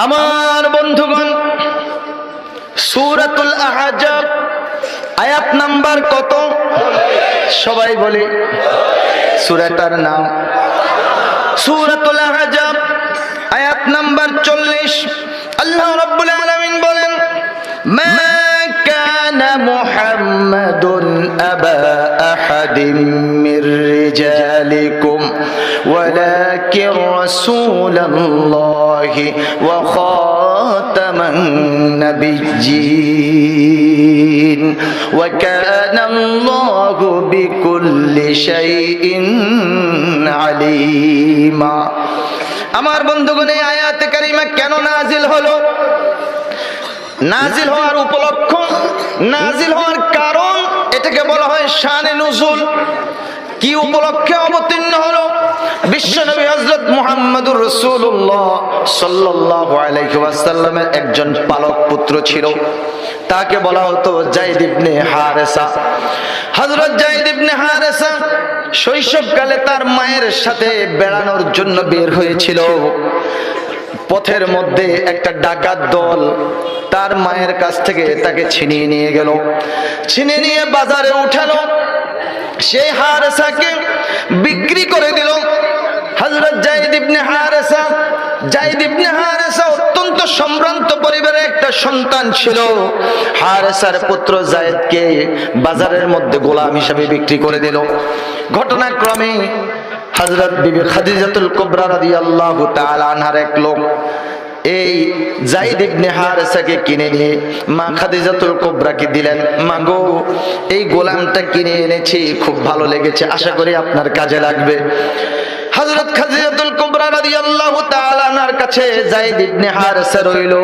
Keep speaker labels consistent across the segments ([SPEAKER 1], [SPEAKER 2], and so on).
[SPEAKER 1] আমার বন্ধুগণ, সূরাতুল আহজাব আয়াত নাম্বার কত? সবাই বলি সূরাটার নাম সূরাতুল আহজাব আয়াত নাম্বার 40। আল্লাহ রাব্বুল আলামিন বলেন, মা কানা মুহাম্মাদুন আবা আহাদিম মির রিজালিকুম ওয়ালাকিন রাসূলুল্লাহি ওয়া খাতামান নাবিয়্যিন ওয়া কানা আল্লাহু বিকুল্লি শাইইন আলীমা। আমার বন্ধুগণ, এই আয়াতে কারিমা কেন নাজিল হলো? নাজিল হওয়ার উপলক্ষ, নাজিল হওয়ার কারণ, এটাকে বলা হয় শানে নুজুল। কি উপলক্ষে অবতীর্ণ হলো? বিশ্বনবী হযরত মুহাম্মদুর রাসূলুল্লাহ সাল্লাল্লাহু আলাইহি ওয়াসাল্লামের একজন পালক পুত্র ছিল, তাকে বলা হতো যায়েদ ইবনে হারেসা। হযরত যায়েদ ইবনে হারেসা শৈশবকালে তার মায়ের সাথে বেড়ানোর জন্য বের হয়েছিল। পথের মধ্যে একটা ডাকাত দল তার মায়ের কাছ থেকে তাকে ছিনিয়ে নিয়ে গেল, ছিনিয়ে নিয়ে বাজারে উঠালো, সেই হারেসাকে বিক্রি করে দিল। হযরত যায়েদ ইবনে হারেসা, যায়েদ ইবনে হারেসা অত্যন্ত সম্ভ্রান্ত পরিবারের একটা সন্তান ছিল। হারেসার পুত্র যায়েদকে বাজারের মধ্যে গোলাম হিসেবে বিক্রি করে দিল। ঘটনাক্রমে হযরত বিবি খাদিজাতুল কুবরা রাদিয়াল্লাহু তাআলা আনহার এক লোক এই যায়েদ ইবনে হারেসাকে কিনে নিয়ে মা খাদিজাতুল কুবরাকে দিলেন, মা গো, এই গোলামটা কিনে এনেছি, খুব ভালো লেগেছে, আশা করি আপনার কাজে লাগবে। হযরত খাদিজাতুল কুবরা রাদিয়াল্লাহু তাআলা আনহার কাছে যায়েদ ইবনে হারেসা রইল।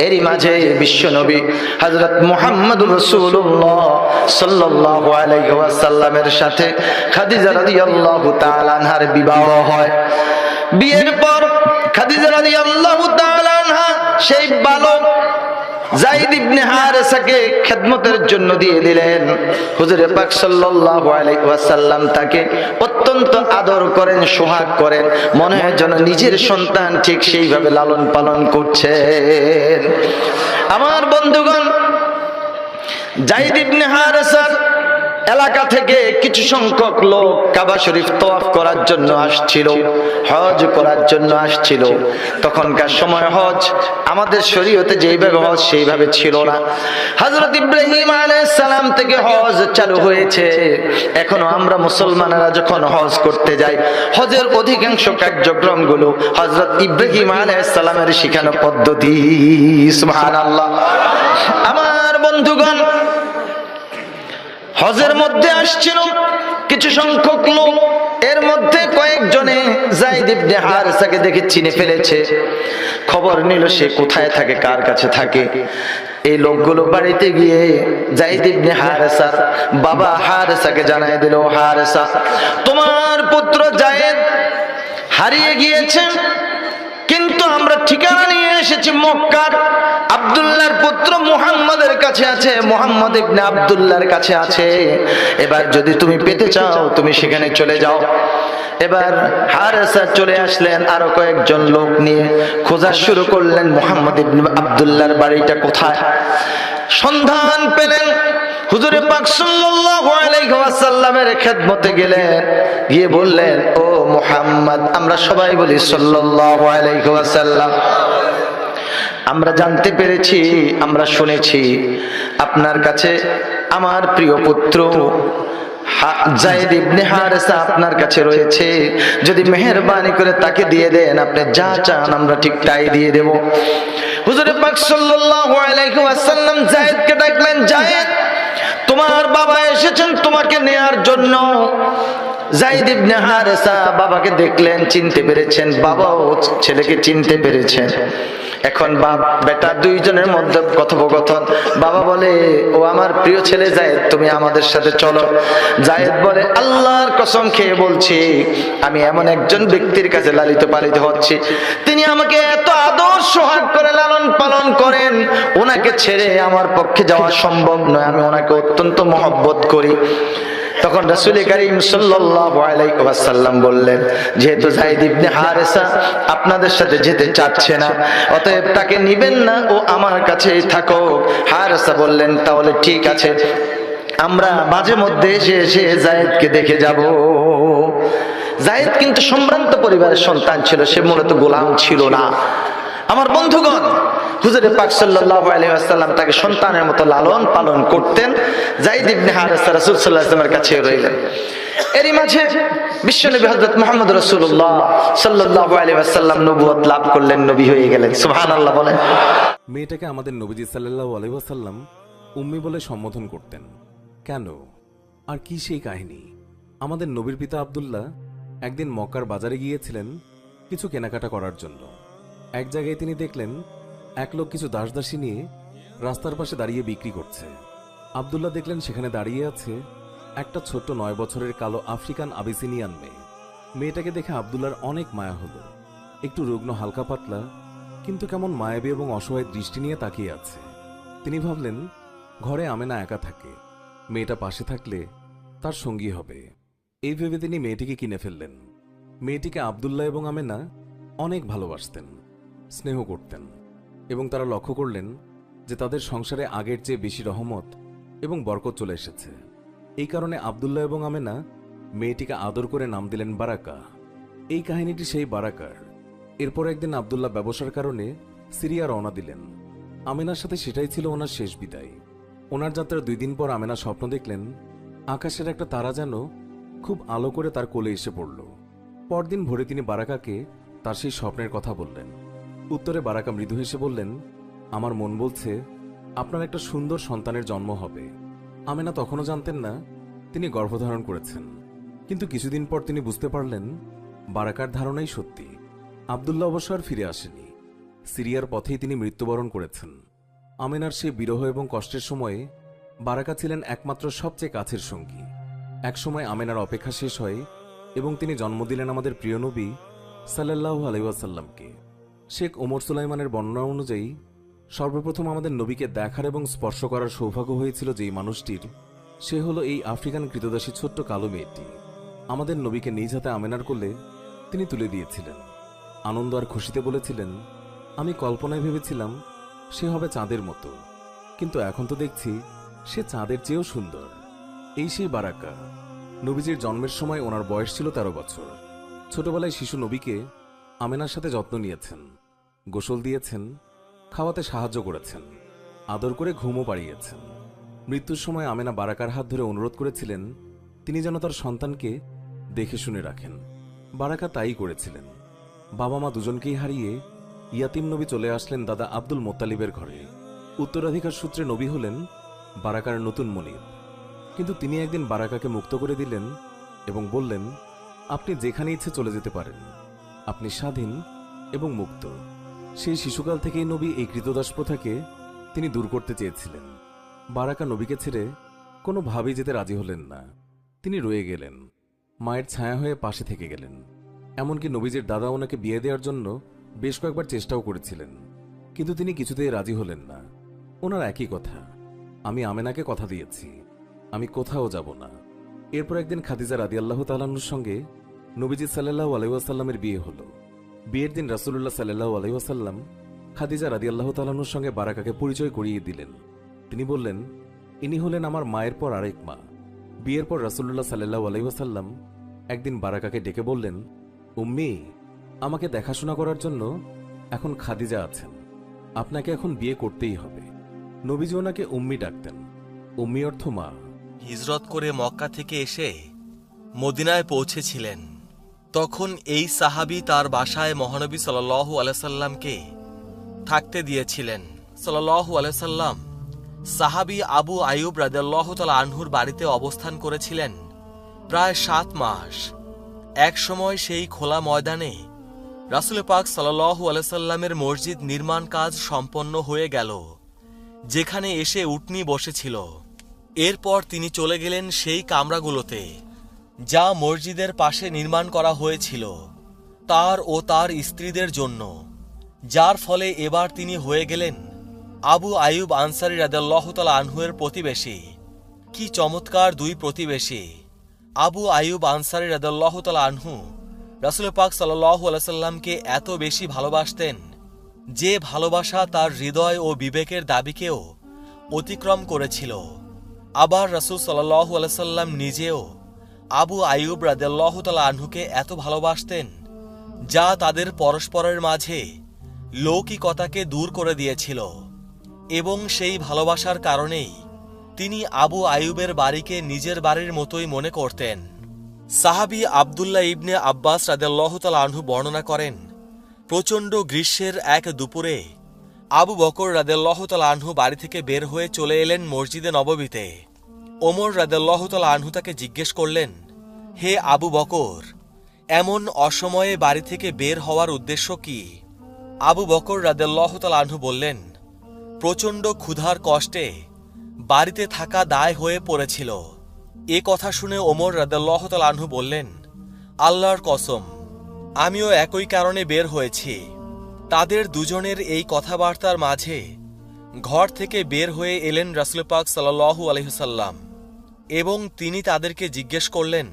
[SPEAKER 1] এরই মাঝে বিশ্বনবী হযরত মুহাম্মদুর রাসূলুল্লাহ সাল্লাল্লাহু আলাইহি ওয়াসাল্লামের সাথে খাদিজা রাদিয়াল্লাহু তাআলা আনহার বিবাহ হয়। বিয়ের পর খাদিজা রাদিয়াল্লাহু তাআলা আনহা সেই বালক যায়েদ ইবনে হারেসাকে খেদমতের জন্য দিয়ে দিলেন। হুজুর পাক সাল্লাল্লাহু আলাইহি ওয়াসাল্লাম তাকে অত্যন্ত আদর করেন, সোহাগ করেন, মনে হয় যেন নিজের সন্তান, ঠিক সেইভাবে লালন পালন করছেন। আমার বন্ধুগণ, যায়েদ ইবনে হারেসার এলাকা থেকে কিছু সংখ্যক লোক কাবা শরীফ তওয়াফ করার জন্য আসছিল, হজ করার জন্য আসছিল। তখনকার সময় হজ আমাদের শরীয়তে যেইভাবে হজ সেইভাবে ছিল না। হযরত ইব্রাহিম আলাইহিস সালাম থেকে হজ চালু হয়েছে। এখনো আমরা মুসলমানেরা যখন হজ করতে যাই, হজের অধিকাংশ কার্যক্রমগুলো হযরত ইব্রাহিম আলাইহিস সালামের শিখানো পদ্ধতি। সুবহানাল্লাহ। আমার বন্ধুগণ, হজের মধ্যে আসছিল কিছু সংখ্যক লোক, এর মধ্যে কয়েকজনে যায়েদ ইবনে হারেসাকে দেখে চিনে ফেলেছে। খবর নিল সে কোথায় থাকে, কার কাছে থাকে। এই লোকগুলো বাড়িতে গিয়ে যায়েদ ইবনে হারেসার বাবা হারেসাকে জানায় দিল, হারেসা, তোমার পুত্র যায়েদ হারিয়ে গিয়েছে, কিন্তু আমরা ঠিকানা নিয়ে এসেছি মক্কার আব্দুল্লাহর পুত্র মুহাম্মাদের কাছে আছে, মুহাম্মদ ইবনে আব্দুল্লাহর কাছে আছে। এবার যদি তুমি পেতে চাও তুমি সেখানে চলে যাও। এবার হারেসা চলে আসলেন আরো কয়েকজন লোক নিয়ে, খোঁজা শুরু করলেন মুহাম্মদ ইবনে আব্দুল্লাহর বাড়িটা কোথায়। সন্ধান পেলেন, হুজুর পাক সাল্লাল্লাহু আলাইহি ওয়াসাল্লামের খেদমতে গেলেন, গিয়ে বললেন, ও মুহাম্মদ, আমরা সবাই বলি সাল্লাল্লাহু আলাইহি ওয়াসাল্লাম, আমরা জানতে পেরেছি, আমরা শুনেছি আপনার কাছে আমার প্রিয় পুত্র যায়েদ ইবনে হারেসা আপনার কাছে রয়েছে। যদি মেহেরবানি করে তাকে দিয়ে দেন, আপনি যা চান আমরা ঠিক তাই দিয়ে দেব। হুজুর পাক সাল্লাল্লাহু আলাইহি ওয়াসাল্লাম যায়েদকে ডাকলেন, যায়েদ, তোমার বাবা এসেছেন তোমাকে নেয়ার জন্য। যায়েদ ইবনে হারেসা বাবাকে দেখলেন, চিনতে পেরেছেন, বাবাও ছেলেকে চিনতে পেরেছেন। এখন বাপ বেটা দুইজনের মধ্যে কথোপকথন। বাবা বলে, ও আমার প্রিয় ছেলে যায়েদ, তুমি আমাদের সাথে চলো। যায়েদ বলে, আল্লাহর কসম খেয়ে বলছি, আমি এমন একজন ব্যক্তির কাছে লালিত পালিত হচ্ছি, তিনি আমাকে এত আদর সোহাগ করে লালন পালন করেন, ওনাকে ছেড়ে আমার পক্ষে যাওয়া সম্ভব নয়, আমি ওনাকে অত্যন্ত মহব্বত করি। তখন রাসূল করিম সাল্লাল্লাহু আলাইহি ওয়াসাল্লাম বললেন, যেহেতু যায়েদ ইবনে হারেসা আপনাদের সাথে যেতে চাচ্ছে না, অতএব তাকে নিবেন না, ও আমার কাছেই থাকুক। হারেসা বললেন, তাহলে ঠিক আছে, আমরা মাঝে মধ্যে এসে যায়েদকে দেখে যাব। যায়েদ কিন্তু সম্ভ্রান্ত পরিবারের সন্তান ছিল, সে মূলত গোলাম ছিল না। আমার বন্ধুগণ, হুজুরে পাক সাল্লাল্লাহু আলাইহি ওয়াসাল্লাম তাকে সন্তানের মতো লালন পালন করতেন। যায়েদ ইবনে হারেসা রাসূল সাল্লাল্লাহু আলাইহি ওয়াসাল্লামের কাছে রইলেন। এরই মাঝে বিশ্বনবী হযরত মুহাম্মদ রাসূলুল্লাহ সাল্লাল্লাহু আলাইহি ওয়াসাল্লাম নবুয়ত লাভ করলেন, নবী হয়ে গেলেন। সুবহানাল্লাহ বলেন।
[SPEAKER 2] মেয়েটাকে আমাদের নবীজি সাল্লাল্লাহু আলাইহি ওয়াসাল্লাম উম্মি বলে সম্বোধন করতেন কেন, আর কি সেই কাহিনী? আমাদের নবীর পিতা আব্দুল্লাহ একদিন মক্কার বাজারে গিয়েছিলেন কিছু কেনাকাটা করার জন্য। এক জায়গায় তিনি দেখলেন এক লোক কিছু দাসদাসী নিয়ে রাস্তার পাশে দাঁড়িয়ে বিক্রি করছে। আব্দুল্লাহ দেখলেন সেখানে দাঁড়িয়ে আছে একটা ছোট্ট 9 বছরের কালো আফ্রিকান আবিসিনিয়ান মেয়ে। মেয়েটাকে দেখে আব্দুল্লাহর অনেক মায়া হলো। একটু রুগ্ন, হালকা পাতলা, কিন্তু কেমন মায়াবী এবং অসহায় দৃষ্টি নিয়ে তাকিয়ে আছে। তিনি ভাবলেন, ঘরে আমেনা একা থাকে, মেয়েটা পাশে থাকলে তার সঙ্গী হবে। এই ভেবে তিনি মেয়েটিকে কিনে ফেললেন। মেয়েটিকে আব্দুল্লাহ এবং আমেনা অনেক ভালোবাসতেন, স্নেহ করতেন, এবং তারা লক্ষ্য করলেন যে তাদের সংসারে আগের চেয়ে বেশি রহমত এবং বরকত চলে এসেছে। এই কারণে আব্দুল্লাহ এবং আমেনা মেয়েটিকে আদর করে নাম দিলেন বারাকা। এই কাহিনীটি সেই বারাকার। এরপর একদিন আব্দুল্লাহ ব্যবসার কারণে সিরিয়া রওনা দিলেন। আমেনার সাথে সেটাই ছিল ওনার শেষ বিদায়। ওনার যাত্রার 2 দিন পর আমেনা স্বপ্ন দেখলেন আকাশের একটা তারা যেন খুব আলো করে তার কোলে এসে পড়ল। পরদিন ভোরে তিনি বারাকাকে তার সেই স্বপ্নের কথা বললেন। উত্তরে বারাকা মৃদু হেসে বললেন, আমার মন বলছে আপনার একটা সুন্দর সন্তানের জন্ম হবে। আমেনা তখনও জানতেন না তিনি গর্ভধারণ করেছেন, কিন্তু কিছুদিন পর তিনি বুঝতে পারলেন বারাকার ধারণাই সত্যি। আব্দুল্লাহ অবশ্য আর ফিরে আসেনি। সিরিয়ার পথেই তিনি মৃত্যুবরণ করেছেন। আমেনার সেই বিরহ এবং কষ্টের সময়ে বারাকা ছিলেন একমাত্র সবচেয়ে কাছের সঙ্গী। একসময় আমেনার অপেক্ষা শেষ হয় এবং তিনি জন্ম দিলেন আমাদের প্রিয় নবী সাল্লাল্লাহু আলাইহি ওয়াসাল্লামকে। শেখ ওমর সুলাইমানের বর্ণনা অনুযায়ী সর্বপ্রথম আমাদের নবীকে দেখার এবং স্পর্শ করার সৌভাগ্য হয়েছিল যেই মানুষটির, সে হলো এই আফ্রিকান কৃতদাসী ছোট্ট কালো মেয়েটি। আমাদের নবীকে নিজ হাতে আমেনার কোলে তিনি তুলে দিয়েছিলেন। আনন্দ আর খুশিতে বলেছিলেন, আমি কল্পনায় ভেবেছিলাম সে হবে চাঁদের মতো, কিন্তু এখন তো দেখছি সে চাঁদের চেয়েও সুন্দর। এই সেই বারাকা। নবীজির জন্মের সময় ওনার বয়স ছিল 13 বছর। ছোটবেলায় শিশু নবীকে আমেনার সাথে যত্ন নিয়েছেন, গোসল দিয়েছেন, খাওয়াতে সাহায্য করেছেন, আদর করে ঘুমও পাড়িয়েছেন। মৃত্যুর সময় আমেনা বারাকার হাত ধরে অনুরোধ করেছিলেন তিনি যেন তার সন্তানকে দেখে শুনে রাখেন। বারাকা তাই করেছিলেন। বাবা মা দুজনকেই হারিয়ে ইয়াতিম নবী চলে আসলেন দাদা আব্দুল মোত্তালিবের ঘরে। উত্তরাধিকার সূত্রে নবী হলেন বারাকার নতুন মনিব। কিন্তু তিনি একদিন বারাকাকে মুক্ত করে দিলেন এবং বললেন, আপনি যেখানে ইচ্ছে চলে যেতে পারেন, আপনি স্বাধীন এবং মুক্ত। সেই শিশুকাল থেকেই নবী এই কৃতদাস প্রথাকে তিনি দূর করতে চেয়েছিলেন। বারাকা নবীকে ছেড়ে কোনোভাবেই যেতে রাজি হলেন না। তিনি রয়ে গেলেন, মায়ের ছায়া হয়ে পাশে থেকে গেলেন। এমনকি নবীজির দাদা ওনাকে বিয়ে দেওয়ার জন্য বেশ কয়েকবার চেষ্টাও করেছিলেন, কিন্তু তিনি কিছুতেই রাজি হলেন না। ওনার একই কথা, আমি আমেনাকে কথা দিয়েছি, আমি কোথাও যাব না। এরপর একদিন খাদিজা রাদিয়াল্লাহু তাআলা আনহার সঙ্গে নবীজি সাল্লাল্লাহু আলাইহি ওয়াসাল্লামের বিয়ে হলো। বিয়ের দিন রাসূলুল্লাহ সাল্লাল্লাহু আলাইহি ওয়াসাল্লাম খাদিজা রাদিয়াল্লাহু তাআলা আনহার সঙ্গে বারাকাকে পরিচয় করিয়ে দিলেন। তিনি বললেন, ইনি হলেন আমার মায়ের পর আরেক মা। বিয়ের পর রাসূলুল্লাহ সাল্লাল্লাহু আলাইহি ওয়াসাল্লাম একদিন বারাকাকে ডেকে বললেন, উম্মি, আমাকে দেখাশোনা করার জন্য এখন খাদিজা আছেন, আপনাকে এখন বিয়ে করতেই হবে। নবীজি ওনাকে উম্মি ডাকতেন। উম্মি অর্থ মা।
[SPEAKER 3] হিজরত করে মক্কা থেকে এসে মদিনায় পৌঁছেছিলেন। তখন এই সাহাবী তার বাসায় মহানবী সাল্লাল্লাহু আলাইহি সাল্লামকে থাকতে দিয়েছিলেন। সাল্লাল্লাহু আলাইহি সাল্লাম সাহাবী আবু আইয়ুব রাদিয়াল্লাহু তাআলা আনহুর বাড়িতে অবস্থান করেছিলেন প্রায় 7 মাস। এক সময় সেই খোলা ময়দানে রাসূল পাক সাল্লাল্লাহু আলাইহি সাল্লামের মসজিদ নির্মাণ কাজ সম্পন্ন হয়ে গেল, যেখানে এসে উটনি বসেছিল। এরপর তিনি চলে গেলেন সেই কামরাগুলোতে যা মসজিদের পাশে নির্মাণ করা হয়েছিল তার ও তার স্ত্রীদের জন্য, যার ফলে এবার তিনি হয়ে গেলেন আবু আইয়ুব আনসারী রাদিয়াল্লাহু তাআলা আনহু এর প্রতিবেশী। কি চমৎকার দুই প্রতিবেশী! আবু আইয়ুব আনসারী রাদিয়াল্লাহু তাআলা আনহু রাসূল পাক সাল্লাল্লাহু আলাইহি সাল্লামকে এত বেশি ভালোবাসতেন যে ভালোবাসা তার হৃদয় ও বিবেকের দাবিকেও অতিক্রম করেছিল। আবার রাসূল সাল্লাল্লাহু আলাইহি সাল্লাম নিজেও আবু আইয়ুব রাদিয়াল্লাহু তাআলা আনহুকে এত ভালোবাসতেন যা তাদের পরস্পরের মাঝে লৌকিকতাকে দূর করে দিয়েছিল, এবং সেই ভালোবাসার কারণেই তিনি আবু আইয়ুবের বাড়িকে নিজের বাড়ির মতোই মনে করতেন। সাহাবী আব্দুল্লাহ ইবনে আব্বাস রাদিয়াল্লাহু তাআলা আনহু বর্ণনা করেন, প্রচণ্ড গ্রীষ্মের এক দুপুরে আবু বকর রাদিয়াল্লাহু তাআলা আনহু বাড়ি থেকে বের হয়ে চলে এলেন মসজিদে নববীতে। ওমর রাদিয়াল্লাহু তাআলা আনহু তাকে জিজ্ঞেস করলেন, হে আবু বকর, এমন অসময়ে বাড়ি থেকে বের হওয়ার উদ্দেশ্য কি? আবু বকর রাদিয়াল্লাহু তাআলা আনহু বললেন, প্রচণ্ড ক্ষুধার কষ্টে বাড়িতে থাকা দায় হয়ে পড়েছিল। এ কথা শুনে ওমর রাদিয়াল্লাহু তাআলা আনহু বললেন, আল্লাহর কসম, আমিও একই কারণে বের হয়েছি। তাদের দুজনের এই কথাবার্তার মাঝে ঘর থেকে বের হয়ে এলেন রাসূল পাক সাল্লাল্লাহু আলাইহি ওয়াসাল্লাম, এবং তিনি তাদেরকে জিজ্ঞেস করলেন,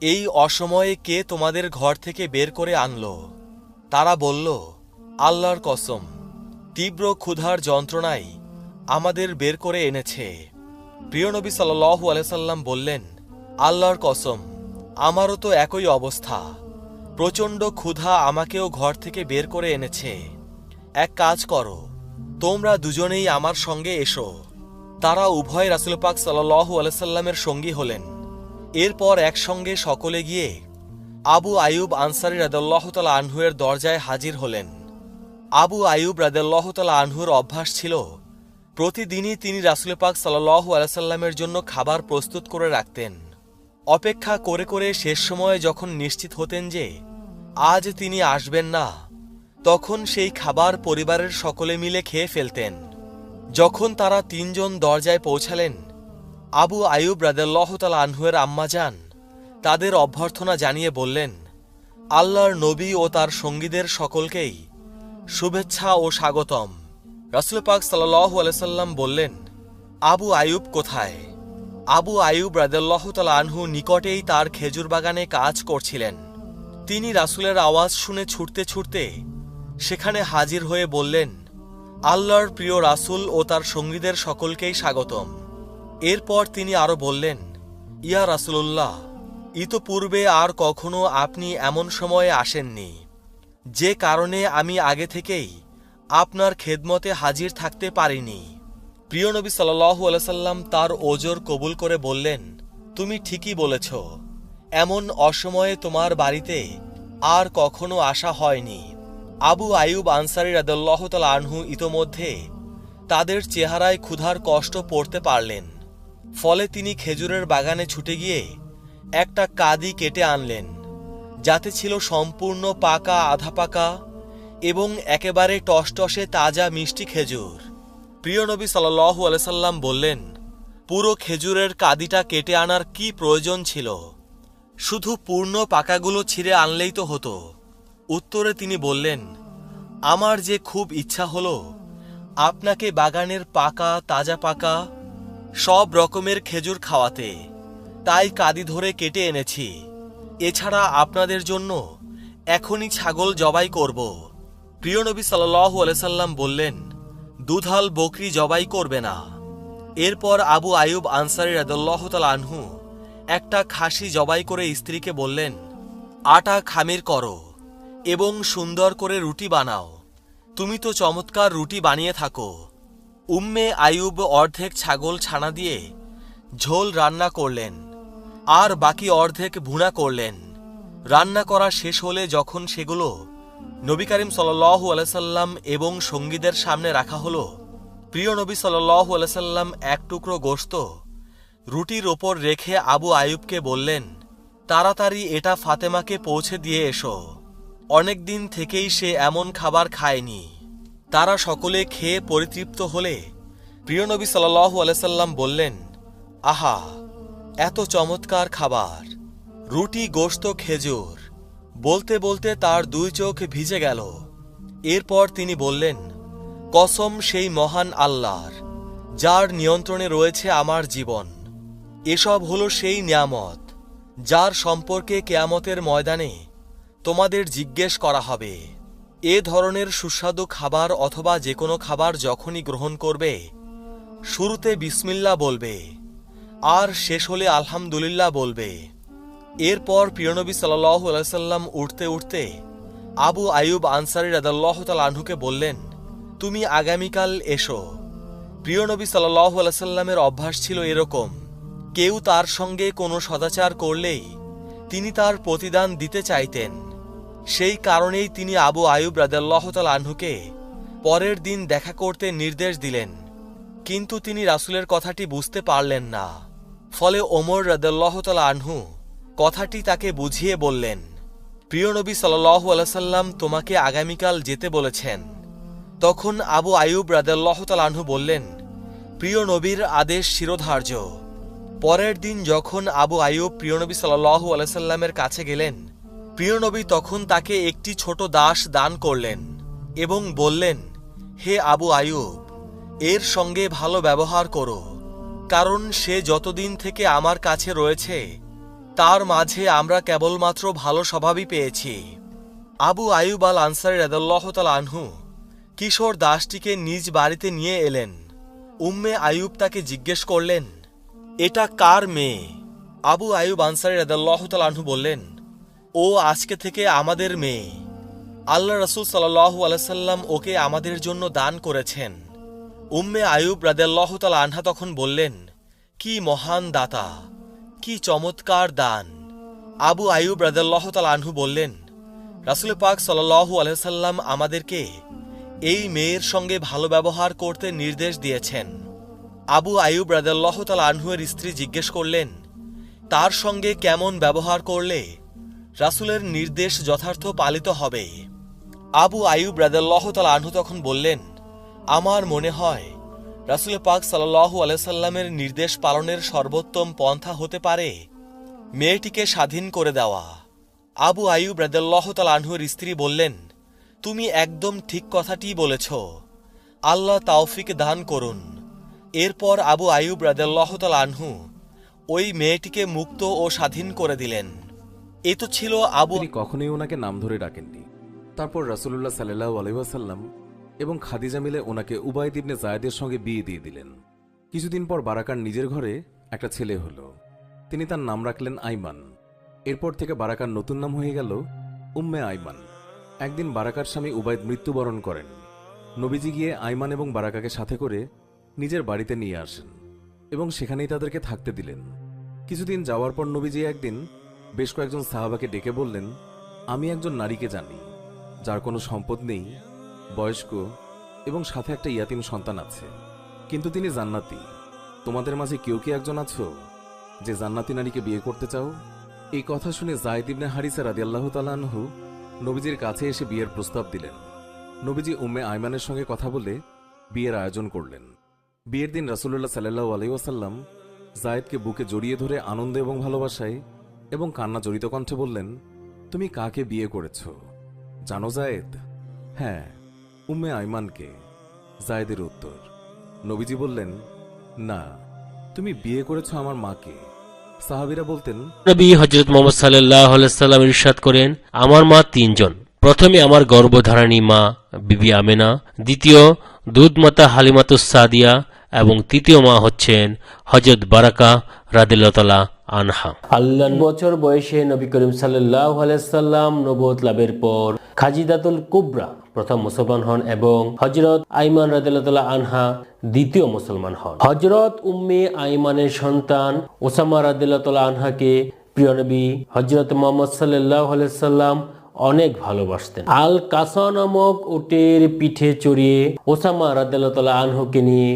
[SPEAKER 3] এই অসময়ে কে তোমাদের ঘর থেকে বের করে আনলো? তারা বলল, আল্লাহর কসম, তীব্র ক্ষুধার যন্ত্রণায় আমাদের বের করে এনেছে। প্রিয় নবী সাল্লাল্লাহু আলাইহি সাল্লাম বললেন, আল্লাহর কসম, আমারও তো একই অবস্থা। প্রচণ্ড ক্ষুধা আমাকেও ঘর থেকে বের করে এনেছে। এক কাজ করো, তোমরা দুজনেই আমার সঙ্গে এসো। তারা উভয় রাসূল পাক সাল্লাল্লাহু আলাইহি সাল্লামের সঙ্গী হলেন। এরপর একসঙ্গে সকলে গিয়ে আবু আইয়ুব আনসারী রাদিয়াল্লাহু তাআলা আনহুর দরজায় হাজির হলেন। আবু আইয়ুব রাদিয়াল্লাহু তাআলা আনহুর অভ্যাস ছিল প্রতিদিনই তিনি রাসূল পাক সাল্লাল্লাহু আলাইহি সাল্লামের জন্য খাবার প্রস্তুত করে রাখতেন। অপেক্ষা করে করে শেষ সময়ে যখন নিশ্চিত হতেন যে আজ তিনি আসবেন না, তখন সেই খাবার পরিবারের সকলে মিলে খেয়ে ফেলতেন। যখন তারা তিনজন দরজায় পৌঁছালেন, আবু আইয়ুব রাদিয়াল্লাহু তাআলা আনহুর আম্মাজান তাদের অভ্যর্থনা জানিয়ে বললেন, আল্লাহর নবী ও তার সঙ্গীদের সকলকেই শুভেচ্ছা ও স্বাগতম। রাসূল পাক সাল্লাল্লাহু আলাইহি সাল্লাম বললেন, আবু আইয়ুব কোথায়? আবু আইয়ুব রাদিয়াল্লাহু তাআলা আনহু নিকটেই তার খেজুর বাগানে কাজ করছিলেন। তিনি রাসূলের আওয়াজ শুনে ছুটতে ছুটতে সেখানে হাজির হয়ে বললেন, আল্লাহর প্রিয় রাসূল ও তার সঙ্গীদের সকলকেই স্বাগতম। এরপর তিনি আরো বললেন, ইয়া রাসূলুল্লাহ, ইতপূর্বে আর কখনো আপনি এমন সময়ে আসেননি, যে কারণে আমি আগে থেকেই আপনার খেদমতে হাজির থাকতে পারিনি। প্রিয় নবী সাল্লাল্লাহু আলাইহি সাল্লাম তার ওজর কবুল করে বললেন, তুমি ঠিকই বলেছ, এমন অসময়ে তোমার বাড়িতে আর কখনো আসা হয়নি। আবু আইয়ুব আনসারী রাদিয়াল্লাহু তাআলা আনহু ইতোমধ্যে তাদের চেহারায় ক্ষুধার কষ্ট পড়তে পারলেন। ফলে তিনি খেজুরের বাগানে ছুটে গিয়ে একটা কাদি কেটে আনলেন, যাতে ছিল সম্পূর্ণ পাকা, আধা পাকা এবং একেবারে টসটসে তাজা মিষ্টি খেজুর। প্রিয় নবী সাল্লাল্লাহু আলাইহি সাল্লাম বললেন, পুরো খেজুরের কাদিটা কেটে আনার কি প্রয়োজন ছিল? শুধু পূর্ণ পাকাগুলো ছিঁড়ে আনলেই তো হতো। উত্তরে তিনি বললেন, আমার যে খুব ইচ্ছা হলো আপনাকে বাগানের পাকা, তাজা পাকা সব রকমের খেজুর খাওয়াতে, তাই কাদি ধরে কেটে এনেছি। এছাড়া আপনাদের জন্য এখনই ছাগল জবাই করব। প্রিয় নবী সাল্লাল্লাহু আলাইহি সাল্লাম বললেন, দুধাল বকরি জবাই করবে না। এরপর আবু আইয়ুব আনসারী রাদিয়াল্লাহু তাআলা আনহু একটা খাসি জবাই করে স্ত্রীকে বললেন, আটা খামির করো এবং সুন্দর করে রুটি বানাও। তুমি তো চমৎকার রুটি বানিয়ে থাকো। উম্মে আইয়ুব অর্ধেক ছাগল ছানা দিয়ে ঝোল রান্না করলেন, আর বাকি অর্ধেক ভুনা করলেন। রান্না করা শেষ হলে যখন সেগুলো নবী করিম সাল্লাল্লাহু আলাইহি সাল্লাম এবং সঙ্গীদের সামনে রাখা হলো, প্রিয় নবী সাল্লাল্লাহু আলাইহি সাল্লাম এক টুকরো গোশত রুটির ওপর রেখে আবু আইয়ুবকে বললেন, তাড়াতাড়ি এটা ফাতেমাকে পৌঁছে দিয়ে এসো। অনেক দিন থেকেই সে এমন খাবার খায়নি। তারা সকলে খেয়ে পরিতৃপ্ত হলে প্রিয় নবী সাল্লাল্লাহু আলাইহি সাল্লাম বললেন, আহা, এত চমৎকার খাবার, রুটি, গোশত, খেজুর। বলতে বলতে তার দুই চোখ ভিজে গেল। এরপর তিনি বললেন, কসম সেই মহান আল্লাহর, যার নিয়ন্ত্রণে রয়েছে আমার জীবন। এসব হলো সেই নিয়ামত যার সম্পর্কে কেয়ামতের ময়দানে তোমাদের জিজ্ঞেস করা হবে। এ ধরনের সুস্বাদু খাবার অথবা যে কোনো খাবার যখনই গ্রহণ করবে, শুরুতে বিসমিল্লাহ বলবে আর শেষ হলে আলহামদুলিল্লাহ বলবে। এরপর প্রিয়নবী সাল্লাল্লাহু আলাইহি সাল্লাম উঠতে উঠতে আবু আইয়ুব আনসারী রাদিয়াল্লাহু তাআলা আনহুকে বললেন, তুমি আগামীকাল এসো। প্রিয়নবী সাল্লাল্লাহু আলাইহি সাল্লামের অভ্যাস ছিল এরকম, কেউ তার সঙ্গে কোনো সদাচার করলেই তিনি তার প্রতিদান দিতে চাইতেন। সেই কারণেই তিনি আবু আইয়ুব রাদিয়াল্লাহু তাআলা আনহুকে পরের দিন দেখা করতে নির্দেশ দিলেন, কিন্তু তিনি রাসূলের কথাটি বুঝতে পারলেন না। ফলে ওমর রাদিয়াল্লাহু তাআলা আনহু কথাটি তাকে বুঝিয়ে বললেন, প্রিয় নবী সাল্লাল্লাহু আলাইহি সাল্লাম তোমাকে আগামীকাল যেতে বলেছেন। তখন আবু আইয়ুব রাদিয়াল্লাহু তাআলা আনহু বললেন, প্রিয় নবীর আদেশ শিরোধার্য। পরের দিন যখন আবু আইয়ুব প্রিয় নবী সাল্লাল্লাহু আলাইহি সাল্লামের কাছে গেলেন, প্রিয় নবী তখন তাকে একটি ছোট দাস দান করলেন এবং বললেন, হে আবু আইয়ুব, এর সঙ্গে ভালো ব্যবহার করো, কারণ সে যতদিন থেকে আমার কাছে রয়েছে তার মাঝে আমরা কেবলমাত্র ভালো স্বভাবই পেয়েছি। আবু আইয়ুব আল আনসারী রাদিয়াল্লাহু তাআলা আনহু কিশোর দাসটিকে নিজ বাড়িতে নিয়ে এলেন। উম্মে আইয়ুব তাকে জিজ্ঞেস করলেন, এটা কার মেয়ে? আবু আইয়ুব আনসারী রাদিয়াল্লাহু তাআলা আনহু বললেন, ও আজকে থেকে আমাদের মেয়ে। আল্লাহ রাসূল সাল্লাল্লাহু আলাইহি সাল্লাম ওকে আমাদের জন্য দান করেছেন। উম্মে আইয়ুব রাদিয়াল্লাহু তাআলা আনহা তখন বললেন, কি মহান দাতা, কি চমৎকার দান। আবু আইয়ুব রাদিয়াল্লাহু তাআলা আনহু বললেন, রাসূল পাক সাল্লাল্লাহু আলাইহি সাল্লাম আমাদেরকে এই মেয়ের সঙ্গে ভালো ব্যবহার করতে নির্দেশ দিয়েছেন। আবু আইয়ুব রাদিয়াল্লাহু তাআলা আনহুর স্ত্রী জিজ্ঞেস করলেন, তার সঙ্গে কেমন ব্যবহার করলে রাসূলের নির্দেশ যথার্থ পালিত হবে? আবু আইয়ুব রাদিয়াল্লাহু তাআলা আনহু তখন বললেন, আমার মনে হয় রাসূল পাক সাল্লাল্লাহু আলাইহি সাল্লামের নির্দেশ পালনের সর্বোত্তম পন্থা হতে পারে মেয়েটিকে স্বাধীন করে দেওয়া। আবু আইয়ুব রাদিয়াল্লাহু তাআলা আনহুর স্ত্রী বললেন, তুমি একদম ঠিক কথাটিই বলেছ, আল্লাহ তাওফিক দান করুন। এরপর আবু আইয়ুব রাদিয়াল্লাহু তাআলা আনহু ওই মেয়েটিকে মুক্ত ও স্বাধীন করে দিলেন। এ তো ছিল আবু।
[SPEAKER 2] তিনি কখনোই ওনাকে নাম ধরে ডাকেননি। তারপর রাসূলুল্লাহ সাল্লাল্লাহু আলাইহি ওয়াসাল্লাম এবং খাদিজা মিলে ওনাকে উবাইদ ইবনে যায়েদের সঙ্গে বিয়ে দিয়ে দিলেন। কিছুদিন পর বারাকার নিজের ঘরে একটা ছেলে হলো। তিনি তার নাম রাখলেন আইমান। এরপর থেকে বারাকার নতুন নাম হয়ে গেল উম্মে আইমান। একদিন বারাকার স্বামী উবাইদ মৃত্যুবরণ করেন। নবীজি গিয়ে আইমান এবং বারাকাকে সাথে করে নিজের বাড়িতে নিয়ে আসেন এবং সেখানেই তাদেরকে থাকতে দিলেন। কিছুদিন যাওয়ার পর নবীজি একদিন বেশ কয়েকজন সাহাবাকে ডেকে বললেন, আমি একজন নারীকে জানি যার কোনো সম্পদ নেই, বয়স্ক এবং সাথে একটা ইয়াতিম সন্তান আছে, কিন্তু তিনি জান্নাতি। তোমাদের মাঝে কেউ কি একজন আছো যে জান্নাতি নারীকে বিয়ে করতে চাও? এই কথা শুনে যায়েদ ইবনে হারিসা রাদিয়াল্লাহু তাআলা আনহু নবীজির কাছে এসে বিয়ের প্রস্তাব দিলেন। নবীজি উম্মে আইমানের সঙ্গে কথা বলে বিয়ের আয়োজন করলেন। বিয়ের দিন রাসূলুল্লাহ সাল্লাল্লাহু আলাইহি ওয়াসাল্লাম যায়েদকে বুকে জড়িয়ে ধরে আনন্দ এবং ভালোবাসায় এবং কান্না জড়িত কণ্ঠে বললেন, তুমি কাকে বিয়ে করেছ জানো যায়েদ? হ্যাঁ, উম্মে আইমানকে। যায়েদের উত্তর। নবীজি বললেন, না, তুমি বিয়ে করেছ আমার মাকে। সাহাবীরা বলতেন,
[SPEAKER 4] নবী হযরত মুহাম্মদ সাল্লাল্লাহু আলাইহি সাল্লাম ইরশাদ করেন, আমার মা তিনজন। প্রথমে আমার গর্ভধারিণী মা বিবি আমেনা, দ্বিতীয় দুধমাতা হালিমাতুস সাদিয়া এবং তৃতীয় মা হচ্ছেন হযরত বারাকা রাদিয়াল্লাহু তাআলা আনহা। আল্লাহর বছর বয়সে নবী করিম সাল্লাল্লাহু আলাইহি সাল্লাম নবুয়ত লাভের পর খাজিদাতুল কুবরা প্রথম মুসলমান হন এবং হযরত আইমান রাদিয়াল্লাহু তাআলা আনহা দ্বিতীয় মুসলমান হন। হযরত উম্মে আইমানের সন্তান ওসামা রাদিয়াল্লাহু তাআলা আনহাকে প্রিয় নবী হযরত মুহাম্মদ সাল্লাল্লাহু আলাইহি সাল্লাম অনেক ভালোবাসতেন। আল কাসা নামক উটের পিঠে চড়িয়ে ওসামা রাদিয়াল্লাহু তাআলা আনহুকে নিয়ে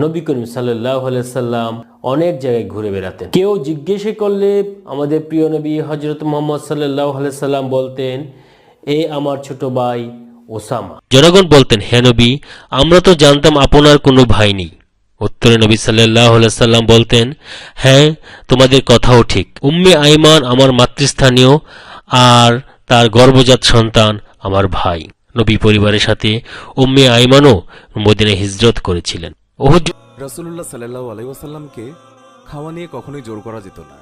[SPEAKER 4] নবী করিম সাল্লাল্লাহু আলাইহি সাল্লাম অনেক জায়গায় ঘুরে বেড়াতেন। কেউ জিজ্ঞেস করলে আমাদের প্রিয় নবী হযরত মুহাম্মদ সাল্লাল্লাহু আলাইহি সাল্লাম বলতেন, এ আমার ছোট ভাই ওসামা। জনগণ বলতেন, হে নবী, আমরা তো জানতাম আপনার কোনো ভাই নেই। উত্তরে নবী সাল্লাল্লাহু আলাইহি সাল্লাম বলতেন, হ্যাঁ, তোমাদের কথাও ঠিক। উম্মে আইমান আমার মাতৃস্থানীয় আর তার গর্ভজাত সন্তান আমার ভাই। নবী পরিবারের সাথে উম্মে আইমানও মদিনায় হিজরত করেছিলেন।
[SPEAKER 2] রাসূলুল্লাহ সাল্লাল্লাহু আলাইহি ওয়াসাল্লামকে খাওয়া নিয়ে কখনোই জোর করা যেত না।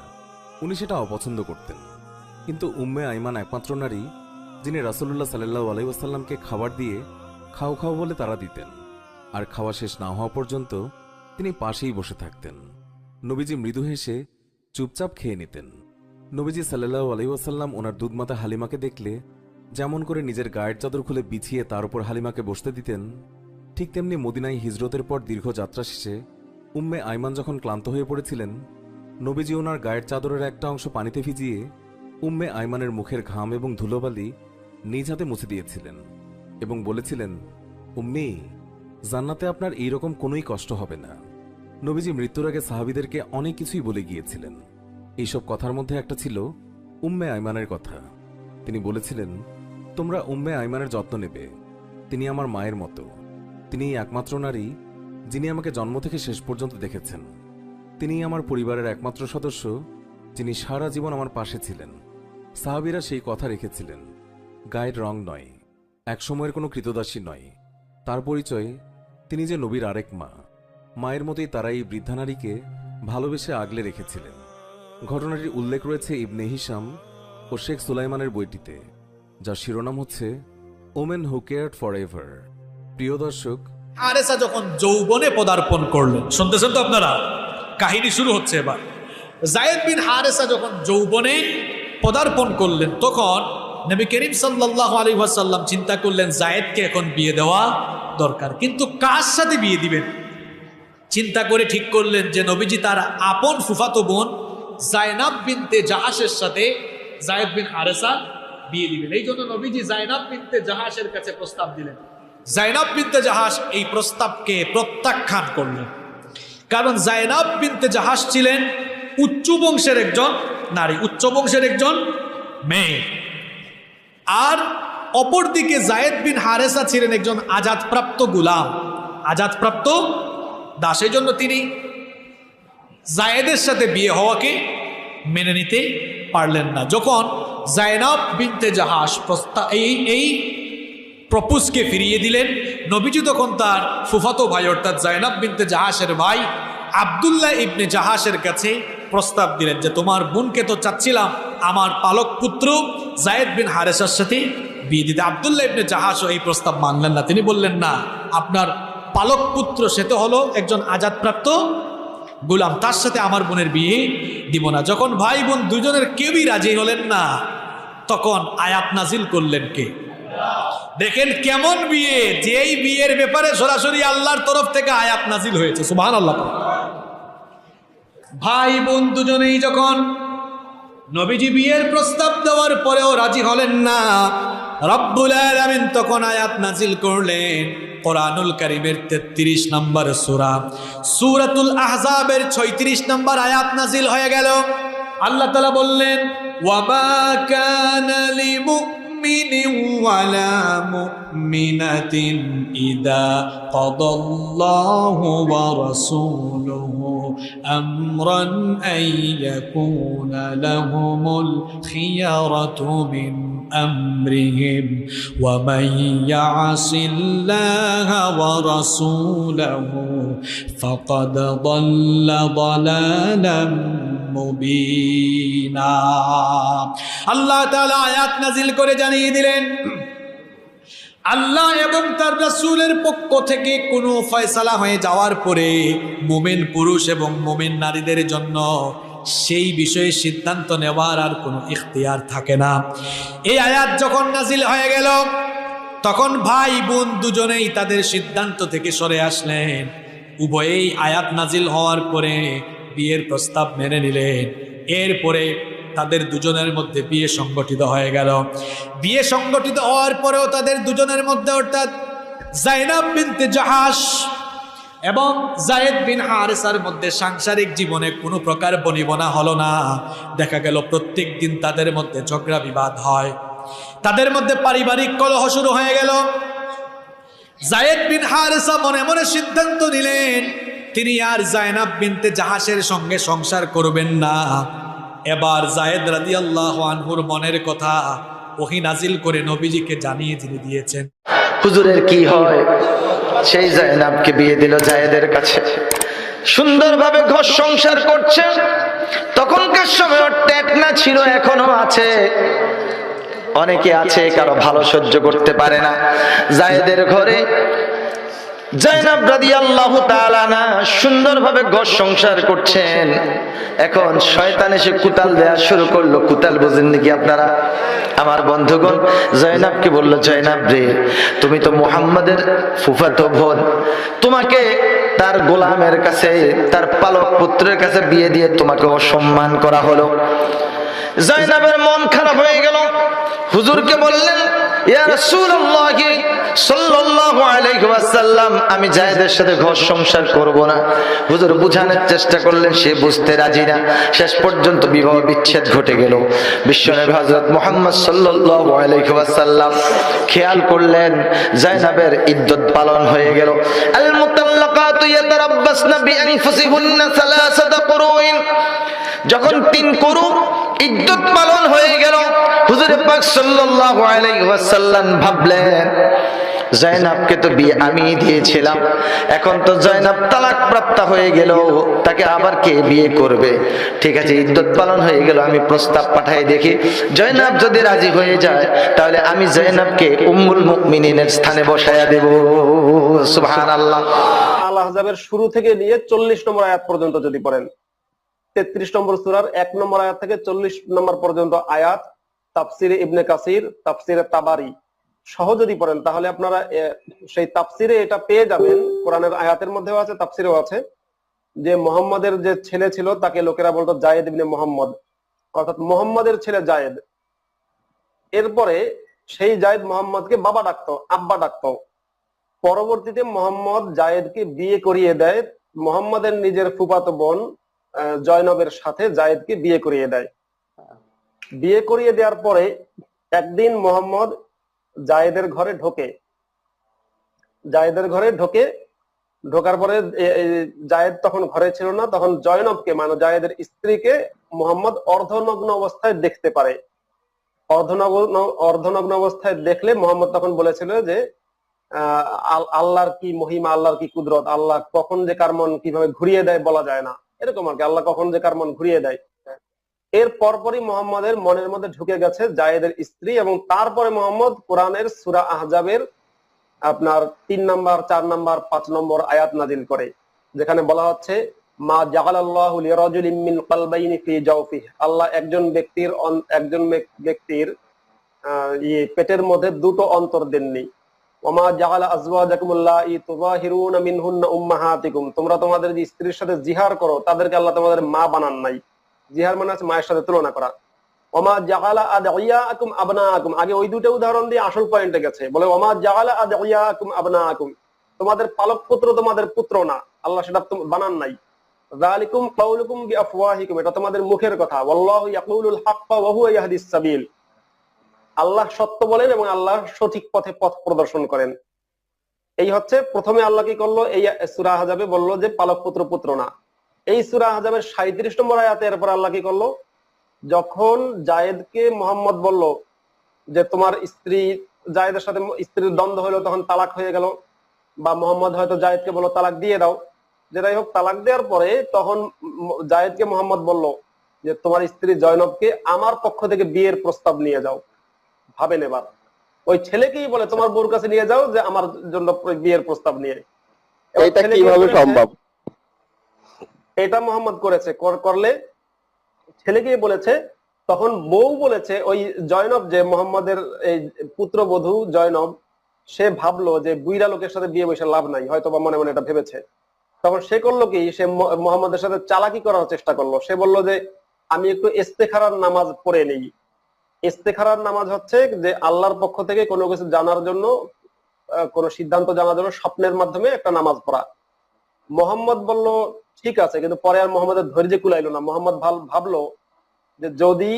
[SPEAKER 2] উনি সেটা অপছন্দ করতেন। কিন্তু উম্মে আইমান একমাত্র নারী যিনি রাসূলুল্লাহ সাল্লাল্লাহু আলাইহি ওয়াসাল্লামকে খাবার দিয়ে খাও খাও বলে তাড়া দিতেন, আর খাওয়া শেষ না হওয়া পর্যন্ত তিনি পাশেই বসে থাকতেন। নবীজি মৃদু হেসে চুপচাপ খেয়ে নিতেন। নবীজি সাল্লাল্লাহু আলাইহি ওয়াসাল্লাম ওনার দুধমাতা হালিমাকে দেখলে যেমন করে নিজের গায়ের চাদর খুলে বিছিয়ে তার উপর হালিমাকে বসতে দিতেন, ঠিক তেমনি মদিনায় হিজরতের পর দীর্ঘ যাত্রা শেষে উম্মে আইমান যখন ক্লান্ত হয়ে পড়েছিলেন, নবীজি ওনার গায়ের চাদরের একটা অংশ পানিতে ভিজিয়ে উম্মে আইমানের মুখের ঘাম এবং ধুলোবালি নিজ হাতে মুছে দিয়েছিলেন এবং বলেছিলেন, উম্মি, জান্নাতে আপনার এইরকম কোনোই কষ্ট হবে না। নবীজি মৃত্যুর আগে সাহাবীদেরকে অনেক কিছুই বলে গিয়েছিলেন। এইসব কথার মধ্যে একটা ছিল উম্মে আইমানের কথা। তিনি বলেছিলেন, তোমরা উম্মে আইমানের যত্ন নেবে। তিনি আমার মায়ের মতো। তিনি একমাত্র নারী যিনি আমাকে জন্ম থেকে শেষ পর্যন্ত দেখেছেন। তিনি আমার পরিবারের একমাত্র সদস্য যিনি সারা জীবন আমার পাশে ছিলেন। সাহাবীরা সেই কথা রেখেছিলেন। গায়ের রং নয়, একসময়ের কোনো কৃতদাসী নয়, তার পরিচয় তিনি যে নবীর আরেক মা। মায়ের মতোই তারা এই বৃদ্ধা নারীকে ভালোবেসে আগলে রেখেছিলেন। ঘটনাটির উল্লেখ রয়েছে ইবনে হিশাম ও শেখ সুলাইমানের বইটিতে, যার শিরোনাম হচ্ছে women who cared for ever. প্রিয় দর্শক,
[SPEAKER 5] হারেসা যখন যৌবনে পদার্পণ করলেন, শুনতেছেন তো আপনারা, কাহিনী শুরু হচ্ছে এবার। যায়েদ বিন হারেসা যখন যৌবনে পদার্পণ করলেন, তখন নবী করিম সাল্লাল্লাহু আলাইহি ওয়াসাল্লাম চিন্তা করলেন যায়েদকে এখন বিয়ে দেওয়া দরকার, কিন্তু কার সাথে বিয়ে দিবেন? চিন্তা করে ঠিক করলেন যে নবীজি তার আপন ফুফাতো বোন জায়নাব বিনতে জাহাশের সাথে যায়েদ বিন হারেসা বিয়ে দিবেন। এই জন্য নবীজি জায়নাব বিনতে জাহাশের কাছে প্রস্তাব দিলেন। জায়নাব বিনতে জাহাশ এই প্রস্তাবকে প্রত্যাখ্যান করলেন, কারণ জায়নাব বিনতে জাহাশ ছিলেন উচ্চ বংশের একজন নারী, উচ্চ বংশের একজন মেয়ে। আর অপরদিকে যায়েদ বিন হারেসা ছিলেন একজন আজাদপ্রাপ্ত গোলাম, আজাদপ্রাপ্ত দাস। এই জন্য তিনি জায়েদের সাথে বিয়ে হওয়াকে মেনে নিতে পারলেন না। যখন জায়নাব বিনতে জাহাশ এই প্রপোজকে ফিরিয়ে দিলেন, নবীজি তখন তার ফুফাতো ভাই অর্থাৎ জায়নাব বিনতে জাহাশের ভাই আব্দুল্লাহ ইবনে জাহাশের কাছে প্রস্তাব দিলেন যে তোমার বোনকে তো চাচ্ছিলাম আমার পালক পুত্র যায়েদ বিন হারেসার সাথে বিয়ে দিতে। আব্দুল্লাহ ইবনে জাহাশও এই প্রস্তাব মানলেন না। তিনি বললেন, না, আপনার পালক পুত্র সে তো হলো একজন আজাদপ্রাপ্ত গোলাম, তার সাথে আমার বোনের বিয়ে দিব না। যখন ভাই বোন দুজনের কেউই রাজি হলেন না, তখন আয়াত নাজিল করলেন কে? দেখেন কেমন বিয়ে, যেই বিয়ের ব্যাপারে সরাসরি আল্লাহর তরফ থেকে আয়াত নাজিল হয়েছে। সুবহানাল্লাহ। ভাই বোন দুজনেই যখন নবীজি বিয়ের প্রস্তাব দেওয়ার পরেও রাজি হলেন না, রব্বুল আলামিন তখন আয়াত নাজিল করলেন। কোরআনুল কারীমের 33 নম্বর সূরা সূরাতুল আহজাবের 36 নম্বর আয়াত নাজিল হয়ে গেল। আল্লাহ তাআলা বললেন, ওয়ামা কানা লিমুমিনিন ওয়ালা মুমিনাতিন ইযা কাদাল্লাহু ওয়া রাসূলুহু আমরান আইয়াকুনা লাহুমুল খিয়ারাতু মিন أمرهم ومن يعص الله ورسوله فقد ضل ضلالا مبينا। আল্লাহ তাআলা আয়াত নাজিল করে জানিয়ে দিলেন, আল্লাহ এবং তার রাসূলের পক্ষ থেকে কোনো ফয়সালা হয়ে যাওয়ার পরে মুমিন পুরুষ এবং মুমিন নারীদের জন্য সেই বিষয়ে সিদ্ধান্ত নেওয়ার আর কোনো ইখতিয়ার থাকে না। এই আয়াত যখন নাজিল হয়ে গেল, তখন ভাই বোন দুজনেই তাদের সিদ্ধান্ত থেকে সরে আসলেন। উভয়েই আয়াত নাজিল হওয়ার পরে বিয়ের প্রস্তাব মেনে নিলেন। এরপরে তাদের দুজনের মধ্যে বিয়ে সংগঠিত হয়ে গেল। বিয়ে সংগঠিত হওয়ার পরেও তাদের দুজনের মধ্যে অর্থাৎ জাইনাব বিনতে জাহাশ এবং যায়েদ বিন হারেসার মধ্যে সাংসারিক জীবনে কোনো প্রকার বনিবনা হলো না। দেখা গেল প্রত্যেক দিন তাদের মধ্যে ঝগড়া বিবাদ হয়, তাদের মধ্যে পারিবারিক কলহ শুরু হয়ে গেল। যায়েদ বিন হারেসা মনে মনে সিদ্ধান্ত নিলেন তিনি আর জায়নাব বিনতে জাহাশের সঙ্গে সংসার করবেন না। এবার যায়েদ রাদিয়াল্লাহু আনহুর মনের কথা ওহী নাজিল করে নবীজিকে জানিয়ে দিয়েছেন।
[SPEAKER 1] হুজুরের কি হয়? সেই জায়নাবকে বিয়ে দিল জায়েদের কাছে। সুন্দরভাবে ঘর সংসার করছে। তখনকার সময় টেকনা ছিল, এখনো আছে, অনেকে আছে কারো ভালো সহ্য করতে পারে না। জায়েদের ঘরে জাইনাব রাদিয়াল্লাহু তাআলা না সুন্দরভাবে ঘর সংসার করছেন। এখন শয়তান এসে কুতাল দেয়া শুরু করলো। কুতাল বুঝেন নাকি আপনারা? আমার বন্ধুগণ, জাইনাবকে বলল, জাইনাব রে, তুমি তো মুহাম্মাদের ফুফাতো বোন, তোমাকে তার গোলামের কাছে, তার পালক পুত্রের কাছে বিয়ে দিয়ে তোমাকে অসম্মান করা হলো। জাইনাবের মন খারাপ হয়ে গেল। হুজুরকে বললেন, ইয়া রাসূলুল্লাহ সাল্লাল্লাহু আলাইহি ওয়াসাল্লাম, আমি জায়েদের সাথে ঘর সংসার করব না। হুজুর বুঝানোর চেষ্টা করলেন, সে বুঝতে রাজি না। শেষ পর্যন্ত বিবাহ বিচ্ছেদ ঘটে গেল। বিশ্বনবী হযরত মুহাম্মদ সাল্লাল্লাহু আলাইহি ওয়াসাল্লাম খেয়াল করলেন জাইনাবের ইদ্দত পালন হয়ে গেল। আল মুতাল্লাকাতু ইয়াতারাব্বাসনা বিআনফুসিহিন্না সালাসাতা কুরুইন, যখন 3 কুরু ইদ্দত পালন হয়ে গেল, হুজুর পাক সাল্লাল্লাহু আলাইহি ওয়াসাল্লাম ভাবলেন, জাইনাবকে তো বিয়ে আমি দিয়েছিলাম, এখন তো জাইনাব তালাক প্রাপ্ত হয়ে গেল, তাকে আবার কে বিয়ে করবে? ঠিক আছে, ইদ্দত পালন হয়ে গেল, আমি প্রস্তাব পাঠাই দেখি, জাইনাব যদি রাজি হয়ে যায় তাহলে আমি জাইনাবকে উম্মুল মুমিনিনের স্থানে বসায়া দেব। সুবহানাল্লাহ।
[SPEAKER 6] আল আহজাবের শুরু থেকে নিয়ে 40 নম্বর আয়াত পর্যন্ত যদি পড়েন, 33 নম্বর সূরার 1 নম্বর আয়াত থেকে 40 নম্বর পর্যন্ত আয়াত, তাফসিরে ইবনে কাসির, তাফসিরে তাবারি সহ যদি পড়েন, তাহলে আপনারা সেই তাফসিরে এটা পেয়ে যাবেন। কোরআনের আয়াতের মধ্যেও আছে, তাফসিরেও আছে, যে মুহাম্মাদের যে ছেলে ছিল তাকে লোকেরা বলতো জায়েদ ইবনে মুহাম্মদ, অর্থাৎ মুহাম্মাদের ছেলে জায়েদ। এরপরে সেই জায়েদ মুহাম্মদকে বাবা ডাকতো, আব্বা ডাকতো। পরবর্তীতে মুহাম্মদ জায়েদকে বিয়ে করিয়ে দেয়, মুহাম্মাদের নিজের ফুফাতো বোন জয়নবের সাথে জায়েদকে বিয়ে করিয়ে দেয়। বিয়ে করিয়ে দেওয়ার পরে একদিন মুহাম্মদ জায়েদের ঘরে ঢোকে। জায়েদের ঘরে ঢোকার পরে জায়েদ তখন ঘরে ছিল না, তখন জয়নবকে, মানে জায়েদের স্ত্রীকে মুহাম্মদ অর্ধনগ্ন অবস্থায় দেখতে পারে। অর্ধনগ্ন অবস্থায় দেখলে মুহাম্মদ তখন বলেছিল যে আল্লাহর কি মহিমা, আল্লাহর কি কুদরত, আল্লাহ কখন যে কার মন কিভাবে ঘুরিয়ে দেয় বলা যায় না, এরকম আর কি, আল্লাহ কখন যে কার মন ঘুরিয়ে দেয়। এর পরপরই মুহাম্মাদের মনের মধ্যে ঢুকে গেছে জায়েদের স্ত্রী, এবং তারপরে মুহাম্মদ কোরআনের সূরা আহজাবের আপনার 3 নম্বর, 4 নম্বর, 5 নম্বর আয়াত নাজিল করে, যেখানে বলা হচ্ছে, মা জাআলাল্লাহু লিরাজুলিন মিন কলবাইনি ফি জাওফিহি, আল্লাহ একজন ব্যক্তির পেটের মধ্যে 2টো অন্তর দেননি। ওমা জাআলা আজওয়াজাকুমুল্লাহি তুযাহিরুনা মিনহুন্না উম্মাহাতিকুম, তোমরা তোমাদের যে স্ত্রীর সাথে জিহার করো তাদেরকে আল্লাহ তোমাদের মা বানান নাই। জিহার মানে হচ্ছে মায়ের সাথে তুলনা করা। ওমা জাআলা আদইয়াকুম আবনাকুম, আগে ওই দুটো উদাহরণ দিয়ে আসল পয়েন্টে গেছে, বলে ওমা জাআলা আদইয়াকুম আবনাকুম, তোমাদের পালক পুত্র তোমাদের পুত্র না, আল্লাহ সেটা বানান নাই। যালিকুম কাউলুকুম বিআফওয়াহিকুম, এটা তোমাদের মুখের কথা। ওয়াল্লাহু ইয়াকুলুল হাক্কা ওয়া হুয়া ইয়াহদিস সাবিল, আল্লাহ সত্য বলেন এবং আল্লাহ সঠিক পথে পথ প্রদর্শন করেন। এই হচ্ছে প্রথমে আল্লাহ কি করলো, এই সূরা আহজাবে বললো যে পালক পুত্র পুত্র না। এই সূরা আহজাবের 37 নম্বর আয়াতে এরপর আল্লাহ কি করলো, যখন জায়েদকে মুহাম্মদ বলল যে তোমার স্ত্রী, জায়েদের সাথে স্ত্রীর দ্বন্দ্ব হলো, তখন তালাক হয়ে গেল, বা মুহাম্মদ হয়তো জায়েদকে বললো তালাক দিয়ে দাও, যেটাই হোক, তালাক দেওয়ার পরে তখন জায়েদকে মুহাম্মদ বলল যে তোমার স্ত্রী জয়নবকে আমার পক্ষ থেকে বিয়ের প্রস্তাব নিয়ে যাও। ভাবেন এবার, ওই ছেলেকেই বলে তোমার বউর কাছে নিয়ে যাও যে আমার জন্য বিয়ের প্রস্তাব নিয়ে।
[SPEAKER 7] এটা কিভাবে সম্ভব?
[SPEAKER 6] এটা মুহাম্মদ করেছে, করলে ছেলেকেই বলেছে। তখন বউ বলেছে, ওই জয়নব যে মুহাম্মাদের এই পুত্রবধূ জয়নব, সে ভাবলো যে বুইরা লোকের সাথে বিয়ে বসে লাভ নাই, হয়তো বা মনে মনে এটা ভেবেছে। তখন সে করলো কি, সে মুহাম্মাদের সাথে চালাকি করার চেষ্টা করলো। সে বলল যে আমি একটু ইস্তেখারার নামাজ পড়ে নেই। ইস্তেখারার নামাজ হচ্ছে যে আল্লাহর পক্ষ থেকে কোনো কিছু জানার জন্য, কোনো সিদ্ধান্ত জানার জন্য স্বপ্নের মাধ্যমে একটা নামাজ পড়া। মুহাম্মদ বলল ঠিক আছে, কিন্তু পরে আর মুহাম্মাদের ধৈর্য কুলাইলো না। মুহাম্মদ ভাবলো যে যদি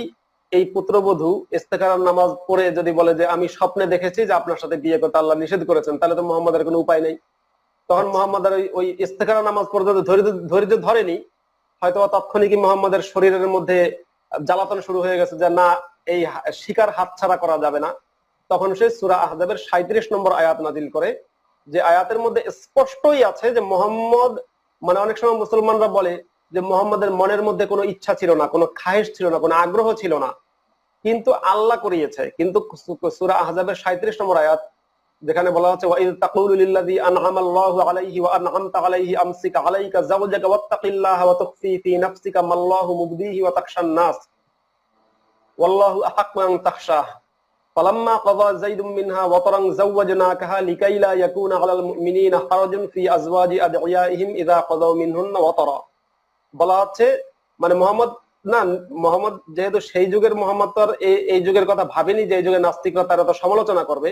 [SPEAKER 6] এই পুত্রবধূ ইস্তেখারার নামাজ পড়ে যদি বলে যে আমি স্বপ্নে দেখেছি যে আপনার সাথে বিয়ে করতে আল্লাহ নিষেধ করেছেন, তাহলে তো মুহাম্মাদের কোনো উপায় নেই। তখন মুহাম্মাদের ওই ইস্তেখারা নামাজ পড়তে ধৈর্য ধরেনি, হয়তো তাৎক্ষণিকই মুহাম্মাদের শরীরের মধ্যে জ্বালাতন শুরু হয়ে গেছে যে না, এই শিকার হাতছাড়া করা যাবে না। তখন সে সূরা আহজাবের 37 নম্বর আয়াত নাজিল করে, যে আয়াতের মধ্যে স্পষ্টই আছে যে মুহাম্মদ, মানে অনেক সময় মুসলমানরা বলে যে মোহাম্মদের মনের মধ্যে কোনো ইচ্ছা ছিল না, কোনো খায়েশ ছিল না, কোনো আগ্রহ ছিল না, কিন্তু আল্লাহ করিয়েছে। কিন্তু সূরা আহজাবের 37 নম্বর আয়াত, যেখানে বলা হচ্ছে ওয়াইদ তাকুলু লিল্লাযী আনআমাল্লাহু আলাইহি ওয়া আনআমতা আলাইহি আমসিক আলাইকা যাওজাকা ওয়াত্তাকিল্লাহা ওয়া তুখফি ফি নাফসিকা মাল্লাহু মুবদীহি ওয়া তাখশান নাস ওয়াল্লাহু আহাক্কু আন তাখশাহ ফালাম্মা ক্বাযা যাইদুম মিনহা ওয়াতারান যাওয়াজনাকাহা লিকাই লা ইয়াকুনা আলাল মুমিনিনা হারাজুন ফি আজওয়াজি আদইয়াইহিম ইযা ক্বাযাউ মিনহুন্না ওয়াতারা। বলা হচ্ছে মানে মোহাম্মদ যেহেতু সেই যুগের মোহাম্মদ তো আর এই যুগের কথা ভাবেনি যে এই যুগে নাস্তিকরা তার এত সমালোচনা করবে,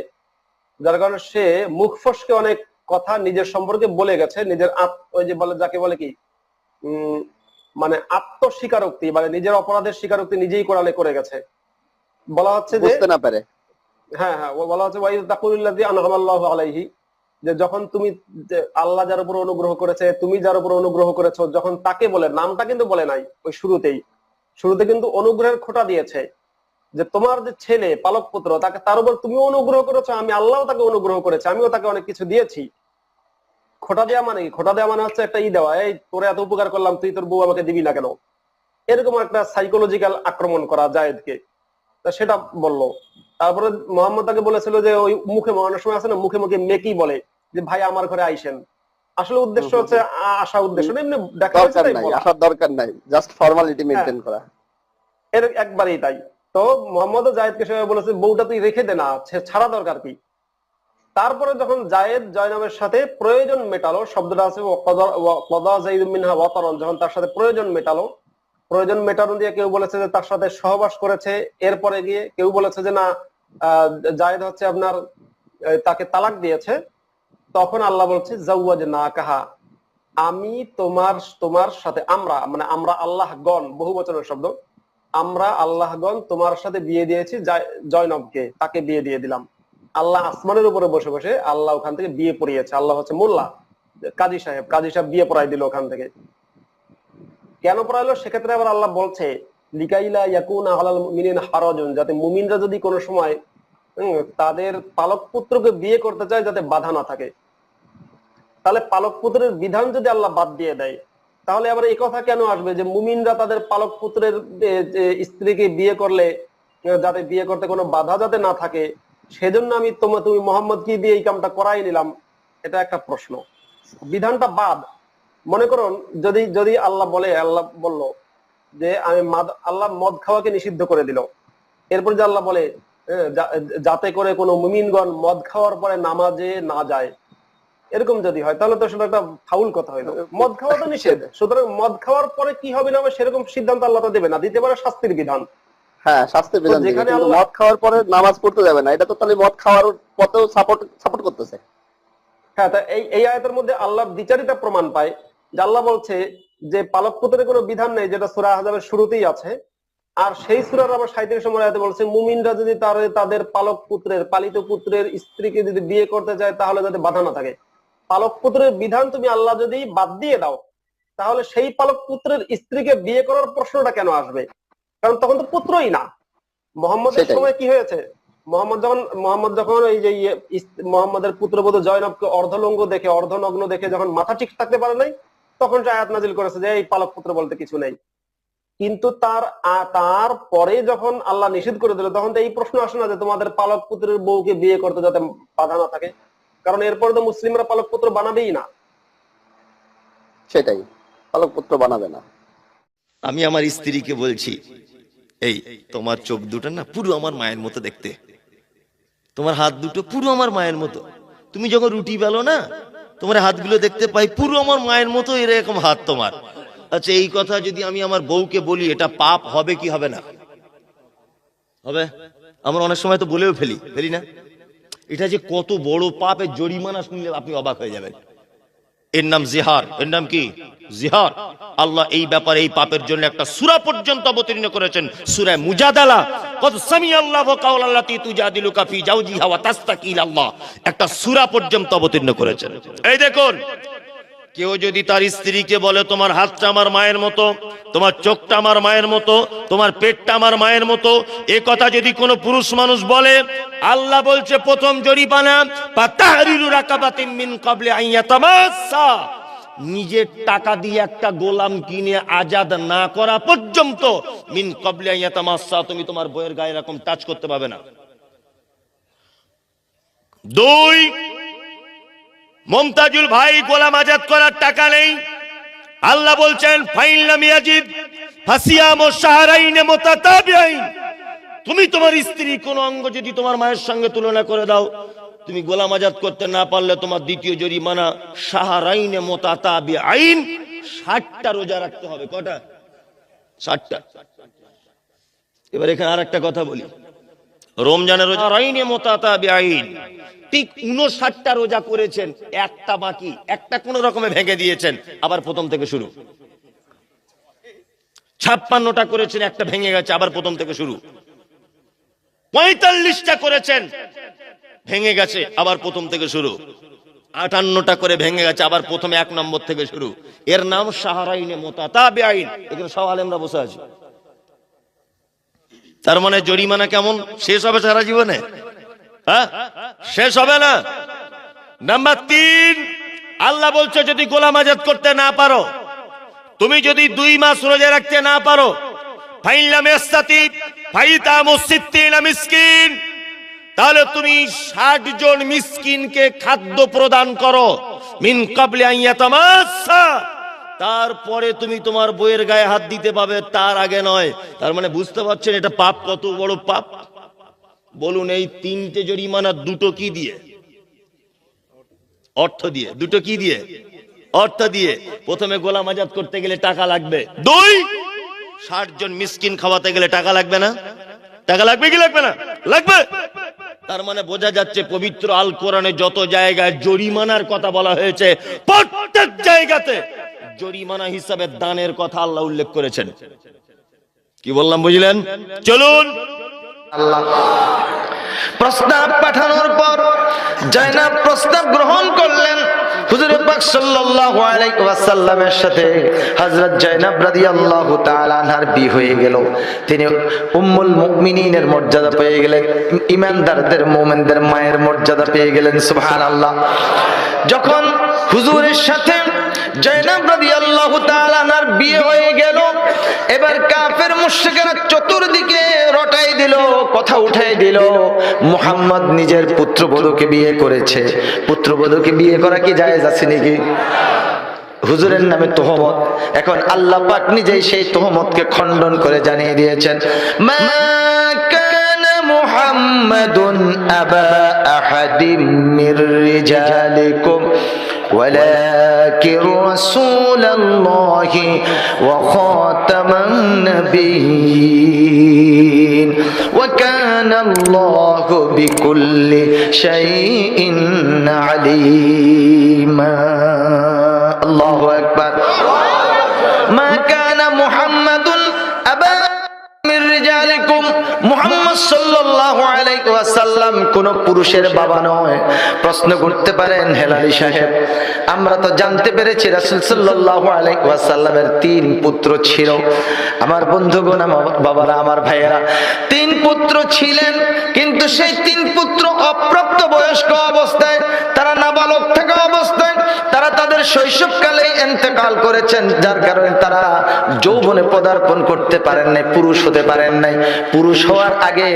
[SPEAKER 6] যার কারণে সে মুখ ফসকে অনেক কথা নিজের সম্পর্কে বলে গেছে, নিজের ওই যে বলে যাকে বলে কি মানে আত্মস্বীকারোক্তি, মানে নিজের অপরাধের স্বীকারোক্তি নিজেই করে গেছে। বলা হচ্ছে যে
[SPEAKER 7] বুঝতে না পারে,
[SPEAKER 6] হ্যাঁ হ্যাঁ, বলা হচ্ছে ওয়াইদ তাকুলুল্লাযী আনআমাল্লাহু আলাইহি, যে যখন তুমি আল্লাহ যার উপর অনুগ্রহ করেছে, তুমি যার উপর অনুগ্রহ করেছো, যখন তাকে বলে, নামটা কিন্তু বলে নাই, ওই শুরুতে কিন্তু অনুগ্রহের খোঁটা দিয়েছে যে তোমার যে ছেলে পালক পুত্র তাকে, তার উপর তুমি অনুগ্রহ করেছো, আমি আল্লাহ তাকে অনুগ্রহ করেছি, আমিও তাকে অনেক কিছু দিয়েছি। খোঁটা দেওয়া মানে কি? খোঁটা দেওয়া মানে হচ্ছে একটা দেওয়া, এই তোরে এত উপকার করলাম, তুই তোর বউ আমাকে দিবি না কেন, এরকম একটা সাইকোলজিক্যাল আক্রমণ করা জায়েদকে, তা সেটা বললো। তারপরে মোহাম্মদ তাকে বলেছিল যে ওই মুখে, অনেক সময় আছে না মুখে মুখে মেকি বলে যে ভাই আমার ঘরে আইসেন, আসলে উদ্দেশ্য হচ্ছে আসা উদ্দেশ্য এমনি দেখা
[SPEAKER 7] দরকার নাই, আসার দরকার নাই, জাস্ট ফর্মালিটি মেইনটেইন করা,
[SPEAKER 6] এর একবারেই তাই। তো মোহাম্মদ জায়েদকে সেভাবে বলেছে বউটা তুই রেখে দে না, ছাড়া দরকার কি। তারপরে যখন জায়েদ জয়নবের সাথে প্রয়োজন মেটালো, শব্দটা আছে ওয়াকাযা যাইদুম মিনহা ওয়াতারান, যখন তার সাথে প্রয়োজন মেটানো দিয়ে কেউ বলেছে যে তার সাথে সহবাস করেছে, এরপরে গিয়ে কেউ বলেছে যে না জায়েদ হচ্ছে আপনার তাকে তালাক দিয়েছে, তখন আল্লাহ বলছে যাওয়াজনাকাহা, আমি তোমার সাথে, আমরা আল্লাহগণ, বহু বচনের শব্দ, আমরা আল্লাহগণ তোমার সাথে বিয়ে দিয়েছি জয়নবকে, তাকে বিয়ে দিয়ে দিলাম। আল্লাহ আসমানের উপরে বসে বসে আল্লাহ ওখান থেকে বিয়ে পড়িয়েছে, আল্লাহ হচ্ছে মোল্লা, কাজী সাহেব বিয়ে পড়াই দিল ওখান থেকে। কেন পড়াইলো? সেক্ষেত্রে আবার আল্লাহ বলছে লিকাইলা ইয়াকুনা আলাল মুমিনিনা হারাজুন, যাতে মুমিনরা যদি কোনো সময় তাদের পালক পুত্রকে বিয়ে করতে চায় যাতে বাধা না থাকে। তাহলে পালক পুত্রের বিধান যদি আল্লাহ বাদ দিয়ে দেয়, তাহলে আবার এই কথা কেন আসবে যে মুমিনরা তাদের পালক পুত্রের স্ত্রীকে বিয়ে করলে যাতে বিয়ে করতে কোনো বাধা যাতে না থাকে, সেজন্য আমি তুমি মোহাম্মদকে দিয়ে এই কামটা করাই নিলাম, এটা একটা প্রশ্ন। বিধানটা বাদ, মনে করুন যদি আল্লাহ বলল যে আমি আল্লাহ মদ খাওয়াকে নিষিদ্ধ করে দিল, এরপর যে আল্লাহ বলে যাতে করে কোনো মুমিনগণ মদ খাওয়ার পরে নামাজে না যায়, এরকম যদি হয় তাহলে তো সেটা একটা ফাউল কথা হইলো। মদ খাওয়া তো নিষেধ, সুতরাং মদ খাওয়ার পরে কি হবে না হবে সেরকম সিদ্ধান্ত আল্লাহ তো দেবে না, দিতে পারে শাস্তির বিধান।
[SPEAKER 7] হ্যাঁ শাস্তির বিধান,
[SPEAKER 6] যেখানে
[SPEAKER 7] কিন্তু মদ খাওয়ার পরে নামাজ পড়তে যাবে না, এটা তো তাহলে মদ খাওয়ার পথেও সাপোর্ট করতেছে।
[SPEAKER 6] হ্যাঁ, তা এই আয়াতের মধ্যে আল্লাহর দ্বিচারিতা প্রমাণ পায় যে আল্লাহ বলছে যে পালক পুত্রের কোনো বিধান নেই, যেটা সূরা আহজাবের শুরুতেই আছে, আর সেই সূরার আবার 37 নম্বর আয়াতে বলছে মুমিনরা যদি তাদের পালক পুত্রের, পালিত পুত্রের স্ত্রীকে যদি বিয়ে করতে চায় তাহলে যাতে বাধা না থাকে। পালক পুত্রের বিধান তুমি আল্লাহ যদি বাদ দিয়ে দাও, তাহলে সেই পালক পুত্রের স্ত্রীকে বিয়ে করার প্রশ্নটা কেন আসবে? কারণ তখন তো পুত্রই না। মোহাম্মদের সময় কি হয়েছে, মোহাম্মদ যখন এই যে মোহাম্মদের পুত্রবধূ জয়নবকে অর্ধনগ্ন দেখে যখন মাথা ঠিক থাকতে পারে নাই, তখন সে আয়াত নাজিল করেছে যে এই পালক পুত্র বলতে কিছু নেই। কিন্তু তার পরে যখন আল্লাহ নিষেধ করে দিল, তখন তো এই প্রশ্ন আসে না যে তোমাদের পালক পুত্রের বউকে বিয়ে করতে যাতে বাধা না থাকে, কারণ এরপরে তো মুসলিমরা পালক পুত্র বানাবেই না।
[SPEAKER 7] সেটাই, পালক পুত্র বানাবে না।
[SPEAKER 8] আমি আমার স্ত্রীকে বলছি, এই তোমার চোখ দুটো না পুরো আমার মায়ের মতো দেখতে, তোমার হাত দুটো পুরো আমার মায়ের মতো, তুমি যখন রুটি বেলো না তোমার হাতগুলো দেখতে পাই পুরো আমার মায়ের মতো এরকম হাত তোমার। আচ্ছা, এই কথা যদি আমি আমার বউকে বলি, এটা পাপ হবে কি হবে না? হবে। আমরা অনেক সময় তো বলেও ফেলি না, এটা যে কত বড় পাপ, এর জরিমানা শুনলে আপনি অবাক হয়ে যাবেন। এর নাম জিহার। এর নাম কি? জিহার। আল্লাহ এই ব্যাপারে, এই পাপের জন্য একটা সূরা পর্যন্ত অবতীর্ণ করেছেন, সূরা মুজাদালা। কদ সামিআল্লাহু কাওলাল্লাতী তুজাদিলুকা ফি জাওজিহা ওয়া তাস্তাকি ইলাল্লাহ, একটা সূরা পর্যন্ত অবতীর্ণ করেছেন। এই দেখুন, কেউ যদি তার স্ত্রীকে বলে তোমার হাতটা আমার মায়ের মতো, তোমার চোখটা আমার মায়ের মতো, তোমার পেটটা আমার মায়ের মতো, এ কথা যদি কোনো পুরুষ মানুষ বলে, আল্লাহ বলছে প্রথম জরিমানা ফাতাহরিরু রাকাবাতিন মিন ক্বাবলি আন ইয়াতামাসসা, নিজের টাকা দিয়ে একটা গোলাম কিনে আজাদ না করা পর্যন্ত মিন ক্বাবলি আন ইয়াতামাসসা, তুমি তোমার বইয়ের গায়ে এরকম টাচ করতে পারবে না। 2, মুমতাজুল ভাই গোলাম আজাদ করার টাকা নেই, আল্লাহ বলছেন ফাইন লাম ইয়াজিদ ফাসিয়ামু শাহরাইন মুতাতাবিআইন, তুমি তোমার স্ত্রী কোন অঙ্গ যদি তোমার মায়ের সঙ্গে তুলনা করে দাও, তুমি গোলাম আজাদ করতে না পারলে তোমার দ্বিতীয় জরিমানা শাহরাইন মুতাতাবিআইন, 60টা রোজা রাখতে হবে। কটা? 60টা। এবার এখানে আরেকটা কথা বলি, রমজানের রোজা শাহরাইন মুতাতাবিআইন, ঠিক 59টা রোজা করেছেন, একটা বাকি, একটা কোন রকমে ভেঙে দিয়েছেন, আবার প্রথম থেকে শুরু। 56টা করেছেন, একটা ভেঙে গেছে, আবার প্রথম থেকে শুরু। 45টা করেছেন, ভেঙে গেছে, আবার প্রথম থেকে শুরু। 58টা করে ভেঙে গেছে, আবার প্রথমে 1 নম্বর থেকে শুরু। এর নাম শাহরাইনে মুতাতাবিআইন। এখানে সব আলেমরা বসে আছে। তার মানে জরিমানা কেমন শেষ হবে সারা জীবনে? হ্যাঁ, শেষ হবে না। নাম্বার 3, আল্লাহ বলছে যদি গোলাম আজাদ করতে না পারো, তুমি যদি 2 মাস রোজা রাখতে না পারো, ফাইন লাম ইয়াস্তাতি ফাইতামু 60 মিসকিন, তাহলে তুমি 60 জন মিসকিনকে খাদ্য প্রদান করো। মিন ক্বাবলি আন ইয়াতামাসসা, তারপরে তুমি তোমার বইয়ের গায়ে হাত দিতে পাবে, তার আগে নয়। তার মানে বুঝতে পারছেন এটা পাপ, কত বড় পাপ। বলুন এই 3টে জরিমানা, 2টো কি দিয়ে? অর্থ দিয়ে। 2টো কি দিয়ে? অর্থ দিয়ে। প্রথমে গোলাম আজাদ করতে গেলে টাকা লাগবে, 2 60 জন মিসকিন খাওয়াতে গেলে টাকা লাগবে না? টাকা লাগবে কি লাগবে না? লাগবে। তার মানে বোঝা যাচ্ছে পবিত্র আল কোরআনে যত জায়গায় জরিমানার কথা বলা হয়েছে, প্রত্যেক জায়গাতে জরিমানা হিসাবে দানের কথা আল্লাহ উল্লেখ করেছেন। কি বললাম বুঝলেন? চলুন।
[SPEAKER 1] আল্লাহ প্রস্তাব পাঠানোর পর জায়নাব প্রস্তাব গ্রহণ করলেন। হুজুর পাক সাল্লাল্লাহু আলাইহি ওয়াসাল্লামের সাথে হযরত জায়নাব রাদিয়াল্লাহু তাআলা আনহার বিয়ে হয়ে গেল। তিনি উম্মুল মুমিনিনের মর্যাদা পেয়ে গেলেন, ঈমানদারদের মুমিনদের মায়ের মর্যাদা পেয়ে গেলেন। সুবহানাল্লাহ। যখন হুজুরের সাথে জায়নাব রাদিয়াল্লাহু তাআলা আনহার বিয়ে হয়ে গেল, এবার কাফের মুশরিকরা চতুর্দিকে রটাই দিল, কথা উঠাই দিল, মুহাম্মদ নিজের পুত্রবধূকে বিয়ে করেছে। পুত্রবধূকে বিয়ে করা কি জায়েজ আছে নাকি? হুজুরের নামে তোহমত। এখন আল্লাহ পাক নিজেই সেই তোহমতকে খণ্ডন করে জানিয়ে দিয়েছেন, মা কানা মুহাম্মাদুন আবা আহাদিম মির রিজালিকুম ولكن رسول الله وخاتم النبيين وكان الله بكل شيء عليما الله أكبر ما كان محمد أبا من رجالكم মুহাম্মদ সাল্লাল্লাহু আলাইহি ওয়াসাল্লাম কোন পুরুষের বাবা নয়। প্রশ্ন করতে পারেন হেলালি সাহেব, আমরা তো জানতে পেরেছি রাসূল সাল্লাল্লাহু আলাইহি ওয়াসাল্লামের 3 পুত্র ছিল। আমার বন্ধুগণ, আমার বাবারা, আমার ভাইয়েরা, 3 পুত্র ছিলেন, কিন্তু সেই 3 পুত্র অপ্রাপ্ত বয়স্ক অবস্থায়, তারা নাবালক থাকা অবস্থায় তারা তাদের শৈশবকালে ইন্তেকাল করেছেন, যার কারণে তারা যৌবনে পদার্পণ করতে পারেন নাই, পুরুষ হতে পারেন নাই। পুরুষ হওয়ার আগে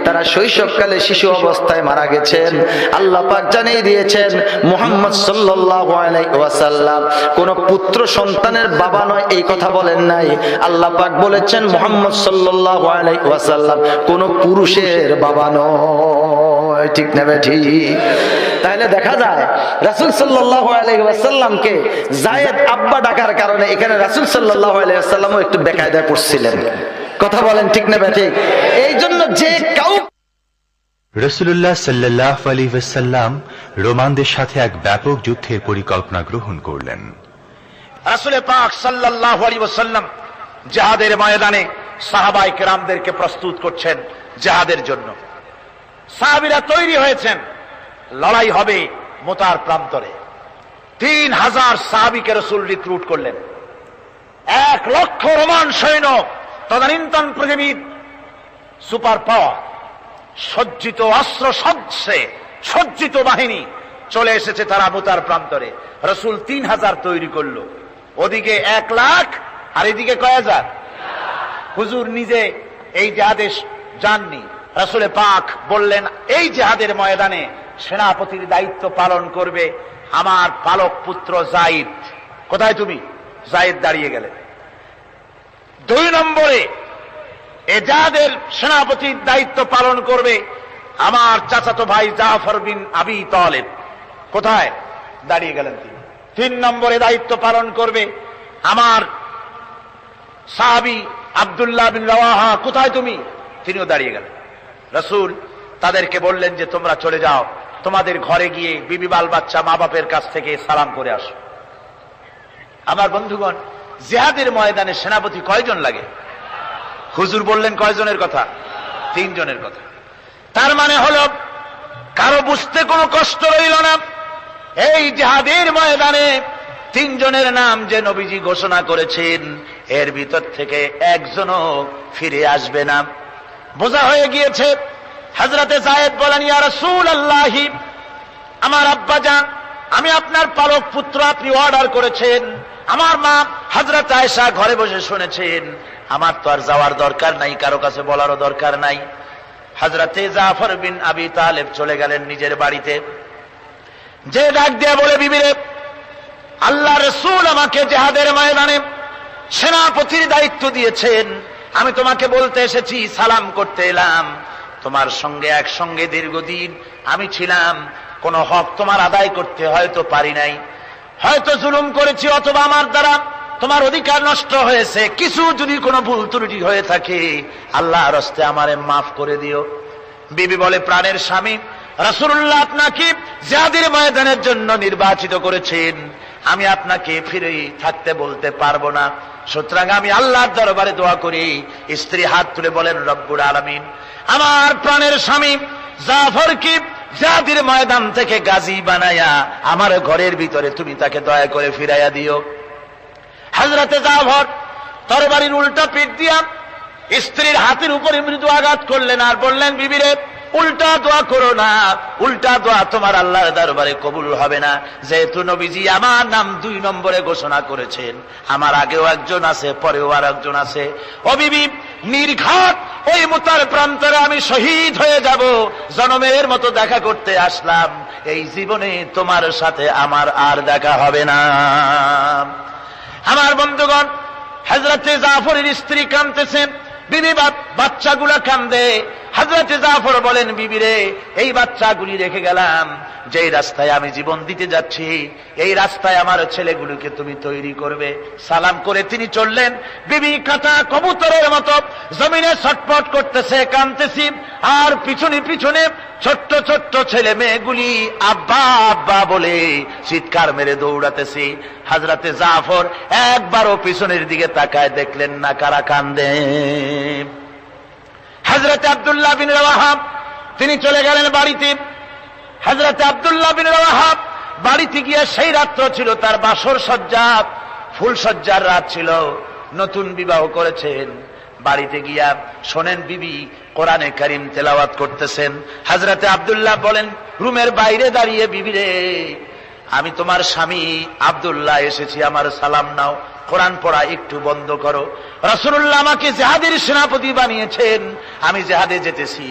[SPEAKER 1] তারা শৈশবকালে শিশু অবস্থায় মারা গেছেন। আল্লাহ পাক জানিয়ে দিয়েছেন মুহাম্মদ সাল্লাল্লাহু আলাইহি ওয়াসাল্লাম কোন পুত্র সন্তানের বাবা নয়, এই কথা বলেন নাই। আল্লাহ পাক বলেছেন মুহাম্মদ সাল্লাল্লাহু আলাইহি ওয়াসাল্লাম কোন পুরুষের বাবা নয়। ঠিক না বেঠি? তাহলে দেখা যায় রাসূল সাল্লাল্লাহু আলাইহি ওয়াসাল্লামকে যায়েদ আব্বা ডাকার কারণে এখানে রাসূল সাল্লাল্লাহু আলাইহি ওয়াসাল্লামও একটু বেকায়দায় পড়ছিলেন। কথা বলেন ঠিক না বেঠিক? এই জন্য যে কাউ
[SPEAKER 9] রাসূলুল্লাহ সাল্লাল্লাহু আলাইহি ওয়াসাল্লাম রোমানদের সাথে এক ব্যাপক যুদ্ধের পরিকল্পনা গ্রহণ করলেন।
[SPEAKER 10] রাসূল পাক সাল্লাল্লাহু আলাইহি ওয়াসাল্লাম জিহাদের ময়দানে সাহাবায়ে কেরামদেরকে প্রস্তুত করছেন জিহাদের জন্য। সাহাবীরা তৈরি হয়েছেন, লড়াই হবে মুতার প্রান্তরে। 3000 সাহাবীকে রাসূল রিক্রুট করলেন। 1 লক্ষ রোমান সৈন্য, তদানীন্তন পৃথিবীর সুপার পাওয়ার, সজ্জিত অস্ত্র সজ্জে সজ্জিত বাহিনী, চলে এসেছে তারা মুতার প্রান্তরে। রসুল 3000 তৈরি করলো, ওদিকে 1 লাখ আর এদিকে কয় হাজার। হুজুর নিজে এই জেহাদে যাননি, রাসূলে পাক বললেন এই জেহাদের ময়দানে সেনাপতির দায়িত্ব পালন করবে আমার পালক পুত্র যায়েদ। কোথায় তুমি? যায়েদ দাঁড়িয়ে গেলেন। 2 নম্বরে এ জেহাদের সেনাপতির দায়িত্ব পালন করবে আমার চাচাতো ভাই জাফর বিন আবি তালেব। কোথায়? দাঁড়িয়ে গেলেন তিনি। 3 নম্বরে দায়িত্ব পালন করবে আমার সাহাবী আব্দুল্লাহ বিন রাওয়াহা। কোথায় তুমি? তিনিও দাঁড়িয়ে গেলেন। রাসূল তাদেরকে বললেন যে তোমরা চলে যাও, তোমাদের ঘরে গিয়ে বিবি বাল বাচ্চা মা বাপের কাছ থেকে সালাম করে আসো। আমার বন্ধুগণ, জিহাদের ময়দানে সেনাপতি কয়জন লাগে? হুজুর বললেন কয়জনের কথা? 3 জনের কথা। তার মানে হলো কারো বুঝতে কোনো কষ্ট রইল না, এই জিহাদের ময়দানে 3 জনের নাম যে নবীজি ঘোষণা করেছেন এর ভিতর থেকে একজনও ফিরে আসবে না। বোঝা হয়ে গিয়েছে। হযরতে যায়েদ বলেন, ইয়া রাসূলুল্লাহ, আমার আব্বা জান, আমি আপনার পালক পুত্র, আপনি অর্ডার করেছেন। আমার মা হযরত আয়েশা ঘরে বসে শুনেছেন, আমার তো আর যাওয়ার দরকার নাই, কারো কাছে বলারও দরকার নাই। হযরতে জাফর বিন আবি তালেব চলে গেলেন নিজের বাড়িতে, যে ডাক দিয়ে বলে, বিবিরে, আল্লাহ রাসূল আমাকে জিহাদের ময়দানে সেনাপতির দায়িত্ব দিয়েছেন, আমি তোমাকে বলতে এসেছি, সালাম করতে এলাম। তোমার সঙ্গে একসঙ্গে দীর্ঘদিন আমি ছিলাম, কোন হক তোমার আদায় করতে হয়তো পারি নাই, হয়তো জুলুম করেছি, অথবা আমার দ্বারা তোমার অধিকার নষ্ট হয়েছে। কিছু যদি কোনো ভুল ত্রুটি হয়ে থাকে আল্লাহর হস্তে আমারে মাফ করে দিও। বিবি বলে, প্রাণের স্বামী, রাসূলুল্লাহ আপনাকে জিহাদের ময়দানের জন্য নির্বাচিত করেছেন, আমি আপনাকে ফিরে থাকতে বলতে পারবো না, সুতরাং আমি আল্লাহর দরবারে দোয়া করি। স্ত্রী হাত তুলে বলেন, রব্বুল আলামিন, আমার প্রাণের স্বামী জাফরকে জিহাদের ময়দান থেকে গাজী বানায়া আমার ঘরের ভিতরে তুমি তাকে দয়া করে ফিরাইয়া দিও। হযরতে জাফর তরবারির উল্টা পিঠ দিয়া স্ত্রীর হাতের উপরে মৃদু আঘাত করলেন আর বললেন, বিবিরে, উল্টা দোয়া করো না, উল্টা দোয়া তোমার আল্লাহর দরবারে কবুল হবে না। যেহেতু নবীজি আমার নাম 2 নম্বরে ঘোষণা করেছেন, আমার আগেও একজন আছে, পরেও আর একজন আছে। ও বিবি, নির্ঘাত ওই মুতার প্রান্তরে আমি শহীদ হয়ে যাব, জনমের মতো দেখা করতে আসলাম, এই জীবনে তোমার সাথে আমার আর দেখা হবে না। আমার বন্ধুগণ, হযরতে জাফরের স্ত্রী কাঁদতেছেন, বিবি বাচ্চাগুলা কান্দে। হযরতে জাফর বলেন, বিবিরে, এই বাচ্চাগুলি রেখে গেলাম, যেই রাস্তায় আমি জীবন দিতে যাচ্ছি এই রাস্তায় আমার ছেলেগুলোকে তুমি তৈরি করবে। সালাম করে তিনি চললেন। বিবি কাঁটা কবুতরের মতো জমিনে ছটফট করতেছে, কাঁদতেছি, আর পিছনে পিছনে ছোট্ট ছোট্ট ছেলে মেয়েগুলি আব্বা আব্বা বলে চিৎকার মেরে দৌড়াতেছি। হযরতে জাফর একবারও পিছনের দিকে তাকায় দেখলেন না কারা কান্দে। হযরতে আব্দুল্লাহ বিন রাওয়াহা তিনি চলে গেলেন বাড়িতে। হযরতে আব্দুল্লাহ বিন রাওয়াহা বাড়িতে গিয়ে, সেই রাত্র ছিল তার বাসর সজ্জা, ফুল সজ্জার রাত ছিল, নতুন বিবাহ করেছেন। বাড়িতে গিয়া শোনেন বিবি কোরআনে কারীম তেলাওয়াত করতেছেন। হযরতে আব্দুল্লাহ বলেন রুমের বাইরে দাঁড়িয়ে, বিবিরে, আমি তোমার স্বামী আব্দুল্লাহ এসেছি, আমার সালাম নাও, কোরআন পড়া একটু বন্ধ করো। রাসূলুল্লাহ আমাকে জিহাদের সেনাপতি বানিয়েছেন, আমি জিহাদে যেতেছি,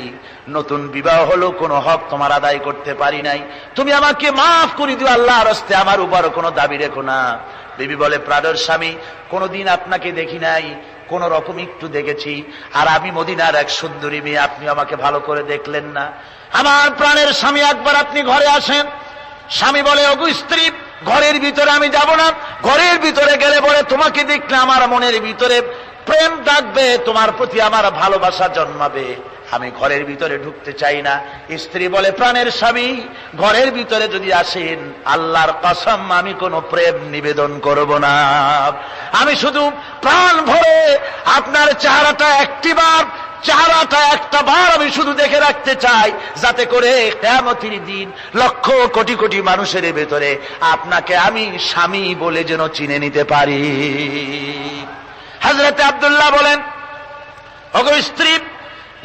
[SPEAKER 10] নতুন বিবাহ হলো, কোনো হক তোমার আদায় করতে পারি নাই, তুমি আমাকে মাফ করে দিও, আল্লাহর হস্তে আমার উপর কোনো দাবি রেখো না। বিবি বলে, প্রাণের স্বামী, কোনদিন আপনাকে দেখি নাই, কোন রকম একটু দেখেছি, আর আমি মদিনার এক সুন্দরী মেয়ে, আপনি আমাকে ভালো করে দেখলেন না। আমার প্রাণের স্বামী, একবার আপনি ঘরে আসেন। স্বামী বলে, ওগো স্ত্রী, ঘরের ভিতরে আমি যাব না, ঘরের ভিতরে গেলে বলে তোমাকে দেখলে আমার মনের ভিতরে প্রেম ডাকবে, তোমার প্রতি আমার ভালোবাসা জন্মাবে, আমি ঘরের ভিতরে ঢুকতে চাই না। স্ত্রী বলে, প্রাণের স্বামী, ঘরের ভিতরে যদি আসেন, আল্লাহর কসম আমি কোনো প্রেম নিবেদন করব না, আমি শুধু প্রাণ ভরে আপনার চেহারাটা একটা বার আমি শুধু দেখে রাখতে চাই, যাতে করে কিয়ামতের দিন লক্ষ কোটি কোটি মানুষের ভেতরে আপনাকে আমি স্বামী বলে যেন চিনে নিতে পারি। হযরতে আব্দুল্লাহ বলেন, ওগো স্ত্রী,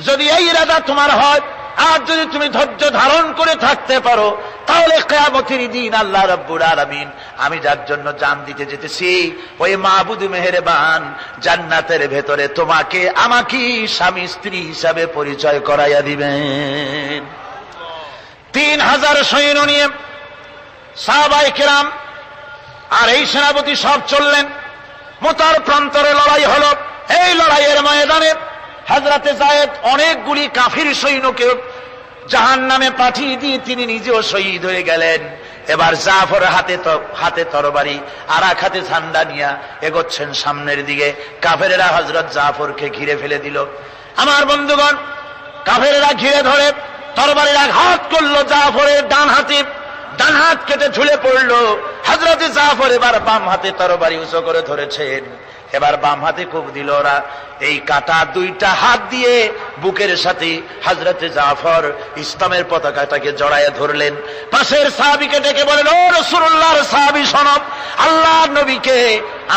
[SPEAKER 10] যদি এই ইরাদা তোমার হয়, আর যদি তুমি ধৈর্য ধারণ করে থাকতে পারো, তাহলে কিয়ামতের দিন আল্লাহ রাব্বুল আলামিন আমি যার জন্য জান দিতে যেতেছি ওই মাবুদ মেহেরবান জান্নাতের ভেতরে তোমাকে আমাকে স্বামী স্ত্রী হিসাবে পরিচয় করাইয়া দিবেন। 3000 সৈন্য নিয়ে সাহাবায়ে কেরাম আর এই সেনাপতি সব চললেন। মুতার প্রান্তরে লড়াই হলো। এই লড়াইয়ের ময়দানে হযরতে যায়েদ অনেকগুলি কাফির সৈন্যকে জাহান্নামে পাঠিয়ে দিয়ে তিনি নিজেও শহীদ হয়ে গেলেন। এবার জাফর হাতে তরবারি আর এক হাতে ঝান্ডা নিয়ে এগোচ্ছেন সামনের দিকে। কাফেরেরা হযরত জাফরকে ঘিরে ফেলে দিল। আমার বন্ধুগণ, কাফেরেরা ঘিরে ধরে তরবারির আঘাত করলো জাফরের ডান হাতে। ডান হাত কেটে ঝুলে পড়লো। হযরত জাফর এবার বাম হাতে তরবারি উঁচু করে ধরেছেন। এবার বাম হাতে কোপ দিল ওরা। এই কাটা দুইটা হাত দিয়ে বুকের সাথে হযরত জাফর ইসলামের পতাকাটাকে জড়ায় ধরলেন। পাশের সাহাবীকে ডেকে বলেন, ও রাসূলুল্লাহর সাহাবী শোনো, আল্লাহর নবীকে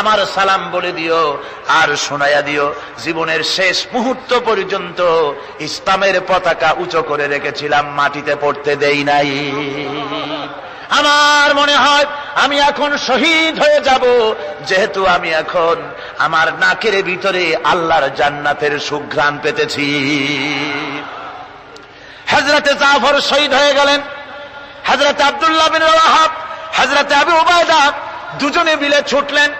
[SPEAKER 10] আমার সালাম বলে দিও আর শোনায়া দিও জীবনের শেষ মুহূর্ত পর্যন্ত ইসলামের পতাকা উঁচু করে রেখেছিলাম, মাটিতে পড়তে দেই নাই। আমার মনে হয় আমি এখন শহীদ হয়ে যাব, যেহেতু আমি এখন আমার নাকের ভিতরে আল্লাহর জান্নাতের সুঘ্রাণ পেতেছি। হযরতে জাফর শহীদ হয়ে গেলেন। হযরতে আব্দুল্লাহ বিন রাওয়াহা, হযরতে আবু উবাইদা দুজনে মিলে ছুটলেন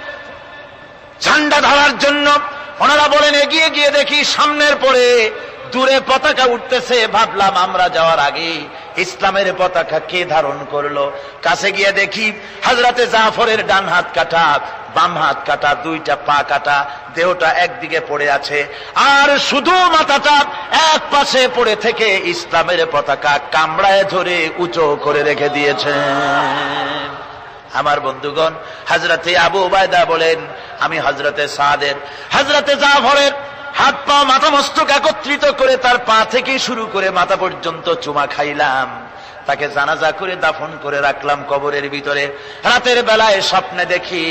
[SPEAKER 10] ঝান্ডা ধরার জন্য। ওনারা বলেন, এগিয়ে গিয়ে দেখি সামনের পরে দূরে পতাকা উঠতেছে। ভাবলাম আমরা যাওয়ার আগে ইসলামের পতাকা কে ধারণ করলো। কাছে গিয়ে দেখি হযরতে জাফরের ডান হাত কাটা, বাম হাত কাটা, দুইটা পা কাটা, দেহটা একদিকে পড়ে আছে আর শুধু মাথাটা এক পাশে পড়ে থেকে ইসলামের পতাকা কামড়ায় ধরে উঁচু করে রেখে দিয়েছেন। আমার বন্ধুগণ, হযরতে আবু উবাইদা বলেন, আমি হযরতে সাদের, হযরতে জাফরের হাত পা মাথা মস্তক একত্রিত করে তার পা থেকে শুরু করে মাথা পর্যন্ত চুমা খাইলাম। তাকে জানাজা করে দাফন করে রাখলাম কবরের ভিতরে। রাতের বেলায় স্বপ্নে দেখি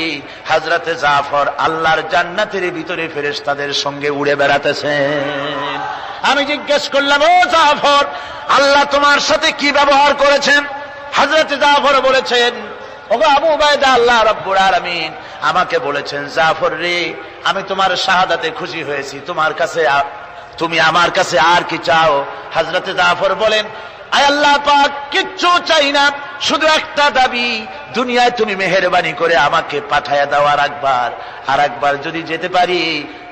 [SPEAKER 10] হযরতে জাফর আল্লাহর জান্নাতের ভিতরে ফেরেশতাদের সঙ্গে উড়ে বেড়াতেছেন। আমি জিজ্ঞেস করলাম, ও জাফর, আল্লাহ তোমার সাথে কি ব্যবহার করেছেন? হযরতে জাফর বলেছেন, ওগো আবু উবাইদা, আল্লাহ রাব্বুল আলামিন আমাকে বলেছেন, জাফর রে, আমি তোমার শাহাদাতে খুশি হয়েছি, তুমি আমার কাছে আর কি চাও? হযরতে জাফর বলেন, আয় আল্লাহ পাক, কিচ্ছু চাই না, শুধু একটা দাবি, দুনিয়ায় তুমি মেহেরবানি করে আমাকে পাঠায়া দাও আর একবার যদি যেতে পারি,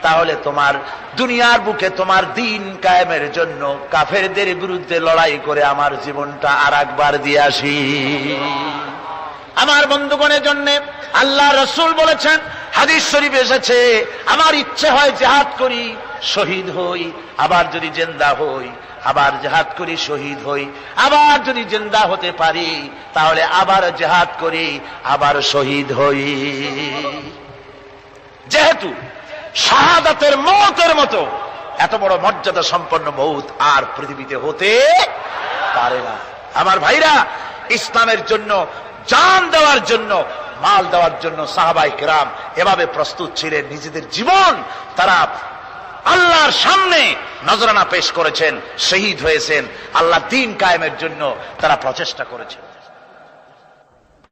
[SPEAKER 10] তাহলে তোমার দুনিয়ার বুকে তোমার দিন কায়েমের জন্য কাফেরদের বিরুদ্ধে লড়াই করে আমার জীবনটা আর একবার দিয়ে আসি। আমার বন্ধুগণের জন্য আল্লাহ রাসূল বলেছেন, হাদিস শরীফ এসেছে, আমার ইচ্ছে হয় জিহাদ করি, শহীদ হই, আবার যদি জিন্দা হই, আবার জিহাদ করি, শহীদ হই, আবার যদি জিন্দা হতে পারি তাহলে আবার জিহাদ করি, আবার শহীদ হই। যেহেতু শাহাদাতের মওতের মতো এত বড় মর্যাদা সম্পন্ন মওত আর পৃথিবীতে হতে পারে না। আমার ভাইরা, ইসলামের জন্য জান দেওয়ার জন্য, মাল দেওয়ার জন্য সাহাবায়ে কেরাম এভাবে প্রস্তুত ছিলেন। নিজেদের জীবন তারা আল্লাহর সামনে নজরানা পেশ করেছেন, শহীদ হয়েছেন, আল্লাহ দ্বীন কায়েমের জন্য তারা প্রচেষ্টা করেছেন।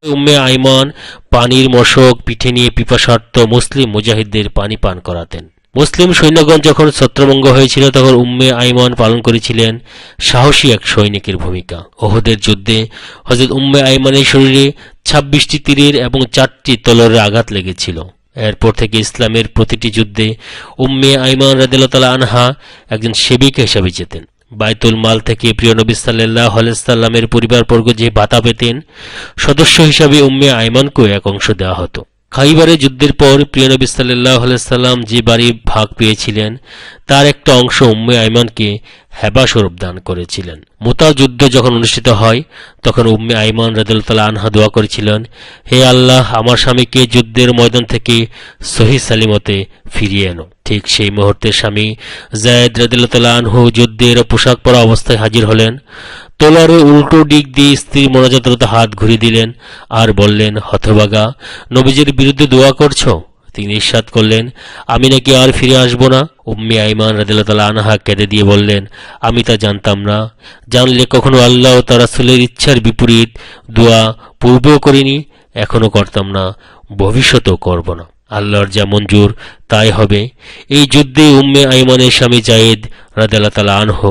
[SPEAKER 4] উম্মে আইমান পানির মশক পিঠে নিয়ে পিপাসার্ত মুসলিম মুজাহিদদের পানি পান করাতেন। মুসলিম সৈন্যগণ যখন ছত্রভঙ্গ হয়েছিল তখন উম্মে আইমান পালন করেছিলেন সাহসী এক সৈনিকের ভূমিকা। ওহদের যুদ্ধে হযরত উম্মে আইমানের শরীরে 26টি তীরের এবং 4টি তলোয়ারের আঘাত লেগেছিল। এরপর থেকে ইসলামের প্রতিটি যুদ্ধে উম্মে আইমান রাদিয়াল্লাহু তাআলা আনহা একজন সেবিকা হিসেবে যেতেন। বাইতুল মাল থেকে প্রিয় নবী সাল্লাল্লাহু আলাইহি সাল্লামের পরিবারবর্গ যে ভাতা পেতেন, সদস্য হিসাবে উম্মে আইমানকেও এক অংশ দেওয়া হতো। খাইবারের যুদ্ধের পর প্রিয় নবী সাল্লাল্লাহু আলাইহি সাল্লাম যে বাড়ি ভাগ পেয়েছিলেন তার একটা অংশ উম্মে আইমানকে হেবা স্বরূপ দান করেছিলেন। মুতা যুদ্ধ যখন অনুষ্ঠিত হয় তখন উম্মে আইমান রাদিয়াল্লাহু তাআলা আনহা দোয়া করেছিলেন, হে আল্লাহ, আমার স্বামীকে যুদ্ধের ময়দান থেকে সহিহ সালিমতে ফিরিয়ে এনো। ঠিক সেই মুহূর্তে স্বামী যায়েদ রাদিয়াল্লাহু তাআলা আনহু যুদ্ধের পোশাক পরা অবস্থায় হাজির হলেন। তলোয়ারের উল্টো দিক দিয়ে স্ত্রীর মোনাজাতরত হাত ঘুরিয়ে দিলেন আর বললেন, হতভাগা, নবীজির বিরুদ্ধে দোয়া করছো? তিনি ইরশাদ করলেন, আমি নাকি আর ফিরে আসব না? উম্মে আইমান রাদিয়াল্লাহু তাআলা আনহা কেঁদে দিয়ে বললেন, আমি তা জানতাম না। জানলে কখনো আল্লাহ ও তার রাসূলের ইচ্ছার বিপরীত দোয়া পূর্বেও করিনি, এখনো করতাম না, ভবিষ্যতেও করব না। আল্লাহর যা মঞ্জুর তাই হবে। এই যুদ্ধে উম্মে আইমানের স্বামী জায়েদ রাদিয়াল্লাহু তাআলা আনহু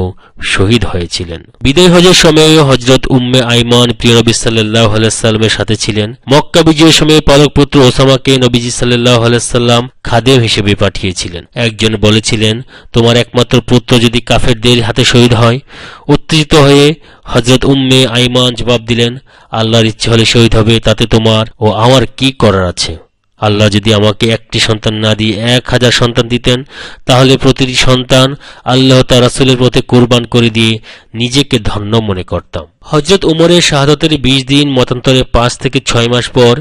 [SPEAKER 4] শহীদ হয়েছিলেন। বিদায় হজের সময়ে হযরত উম্মে আইমান প্রিয় নবী সাল্লাল্লাহু আলাইহি সাল্লামের সাথে ছিলেন। মক্কা বিজয়ের সময় পালক পুত্র ওসামাকে নবীজি সাল্লাল্লাহু আলাইহি সাল্লাম খাদেম হিসেবে পাঠিয়েছিলেন। একজন বলেছিলেন, তোমার একমাত্র পুত্র যদি কাফেরদের হাতে শহীদ হয়। উত্তেজিত হয়ে হযরত উম্মে আইমান জবাব দিলেন, আল্লাহর ইচ্ছে হলে শহীদ হবে, তাতে তোমার ও আমার কি করার আছে? আল্লাহ যদি আমাকে একটি সন্তান না দিয়ে 1000 সন্তান দিতেন, তাহলে প্রতিটি সন্তান আল্লাহ তার রাসূলের পথে কুরবান করে দিয়ে নিজেকে ধন্য মনে করতাম। হযরত উমরের শাহাদাতের 20 দিন মতান্তরে 5 থেকে 6 মাস পর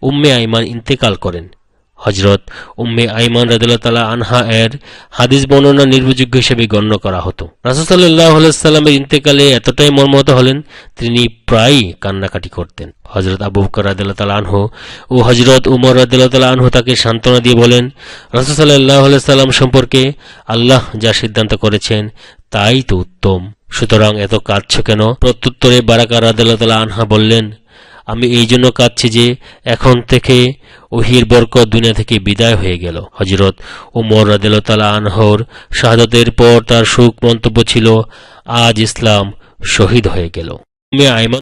[SPEAKER 4] উম্মে আইমান ইন্তেকাল করেন। হযরত উম্মে আইমান রাদিয়াল্লাহু তাআলা আনহা এর হাদিস বর্ণনা নির্ভরযোগ্য হিসেবে গণ্য করা হতো। রাসূল সাল্লাল্লাহু আলাইহি সাল্লামের ইন্তেকালে এতটাই মর্মাহত হলেন, তিনি প্রায়ই কান্নাকাটি করতেন। হযরত আবু বকর রাদিয়াল্লাহু তাআলা আনহু ও হযরত উমর রাদিয়াল্লাহু তাআলা আনহু তাকে সান্ত্বনা দিয়ে বলেন, রাসূল সাল্লাল্লাহু আলাইহি সাল্লাম সম্পর্কে আল্লাহ যা সিদ্ধান্ত করেছেন তাই তো উত্তম, সুতরাং এত কাঁদছ কেন? প্রত্যুত্তরে বারাকা রাদিয়াল্লাহু তাআলা আনহা বললেন, আমি এই জন্য কাঁদছি যে এখন থেকে ওহির বরকত দুনিয়া থেকে বিদায় হয়ে গেল। হযরত উমর রাদিয়াল্লাহু তাআলা আনহুর শাহাদাতের পর তার শোক মন্তব্য ছিল, আজ ইসলাম শহীদ হয়ে গেল। উম্মে আইমান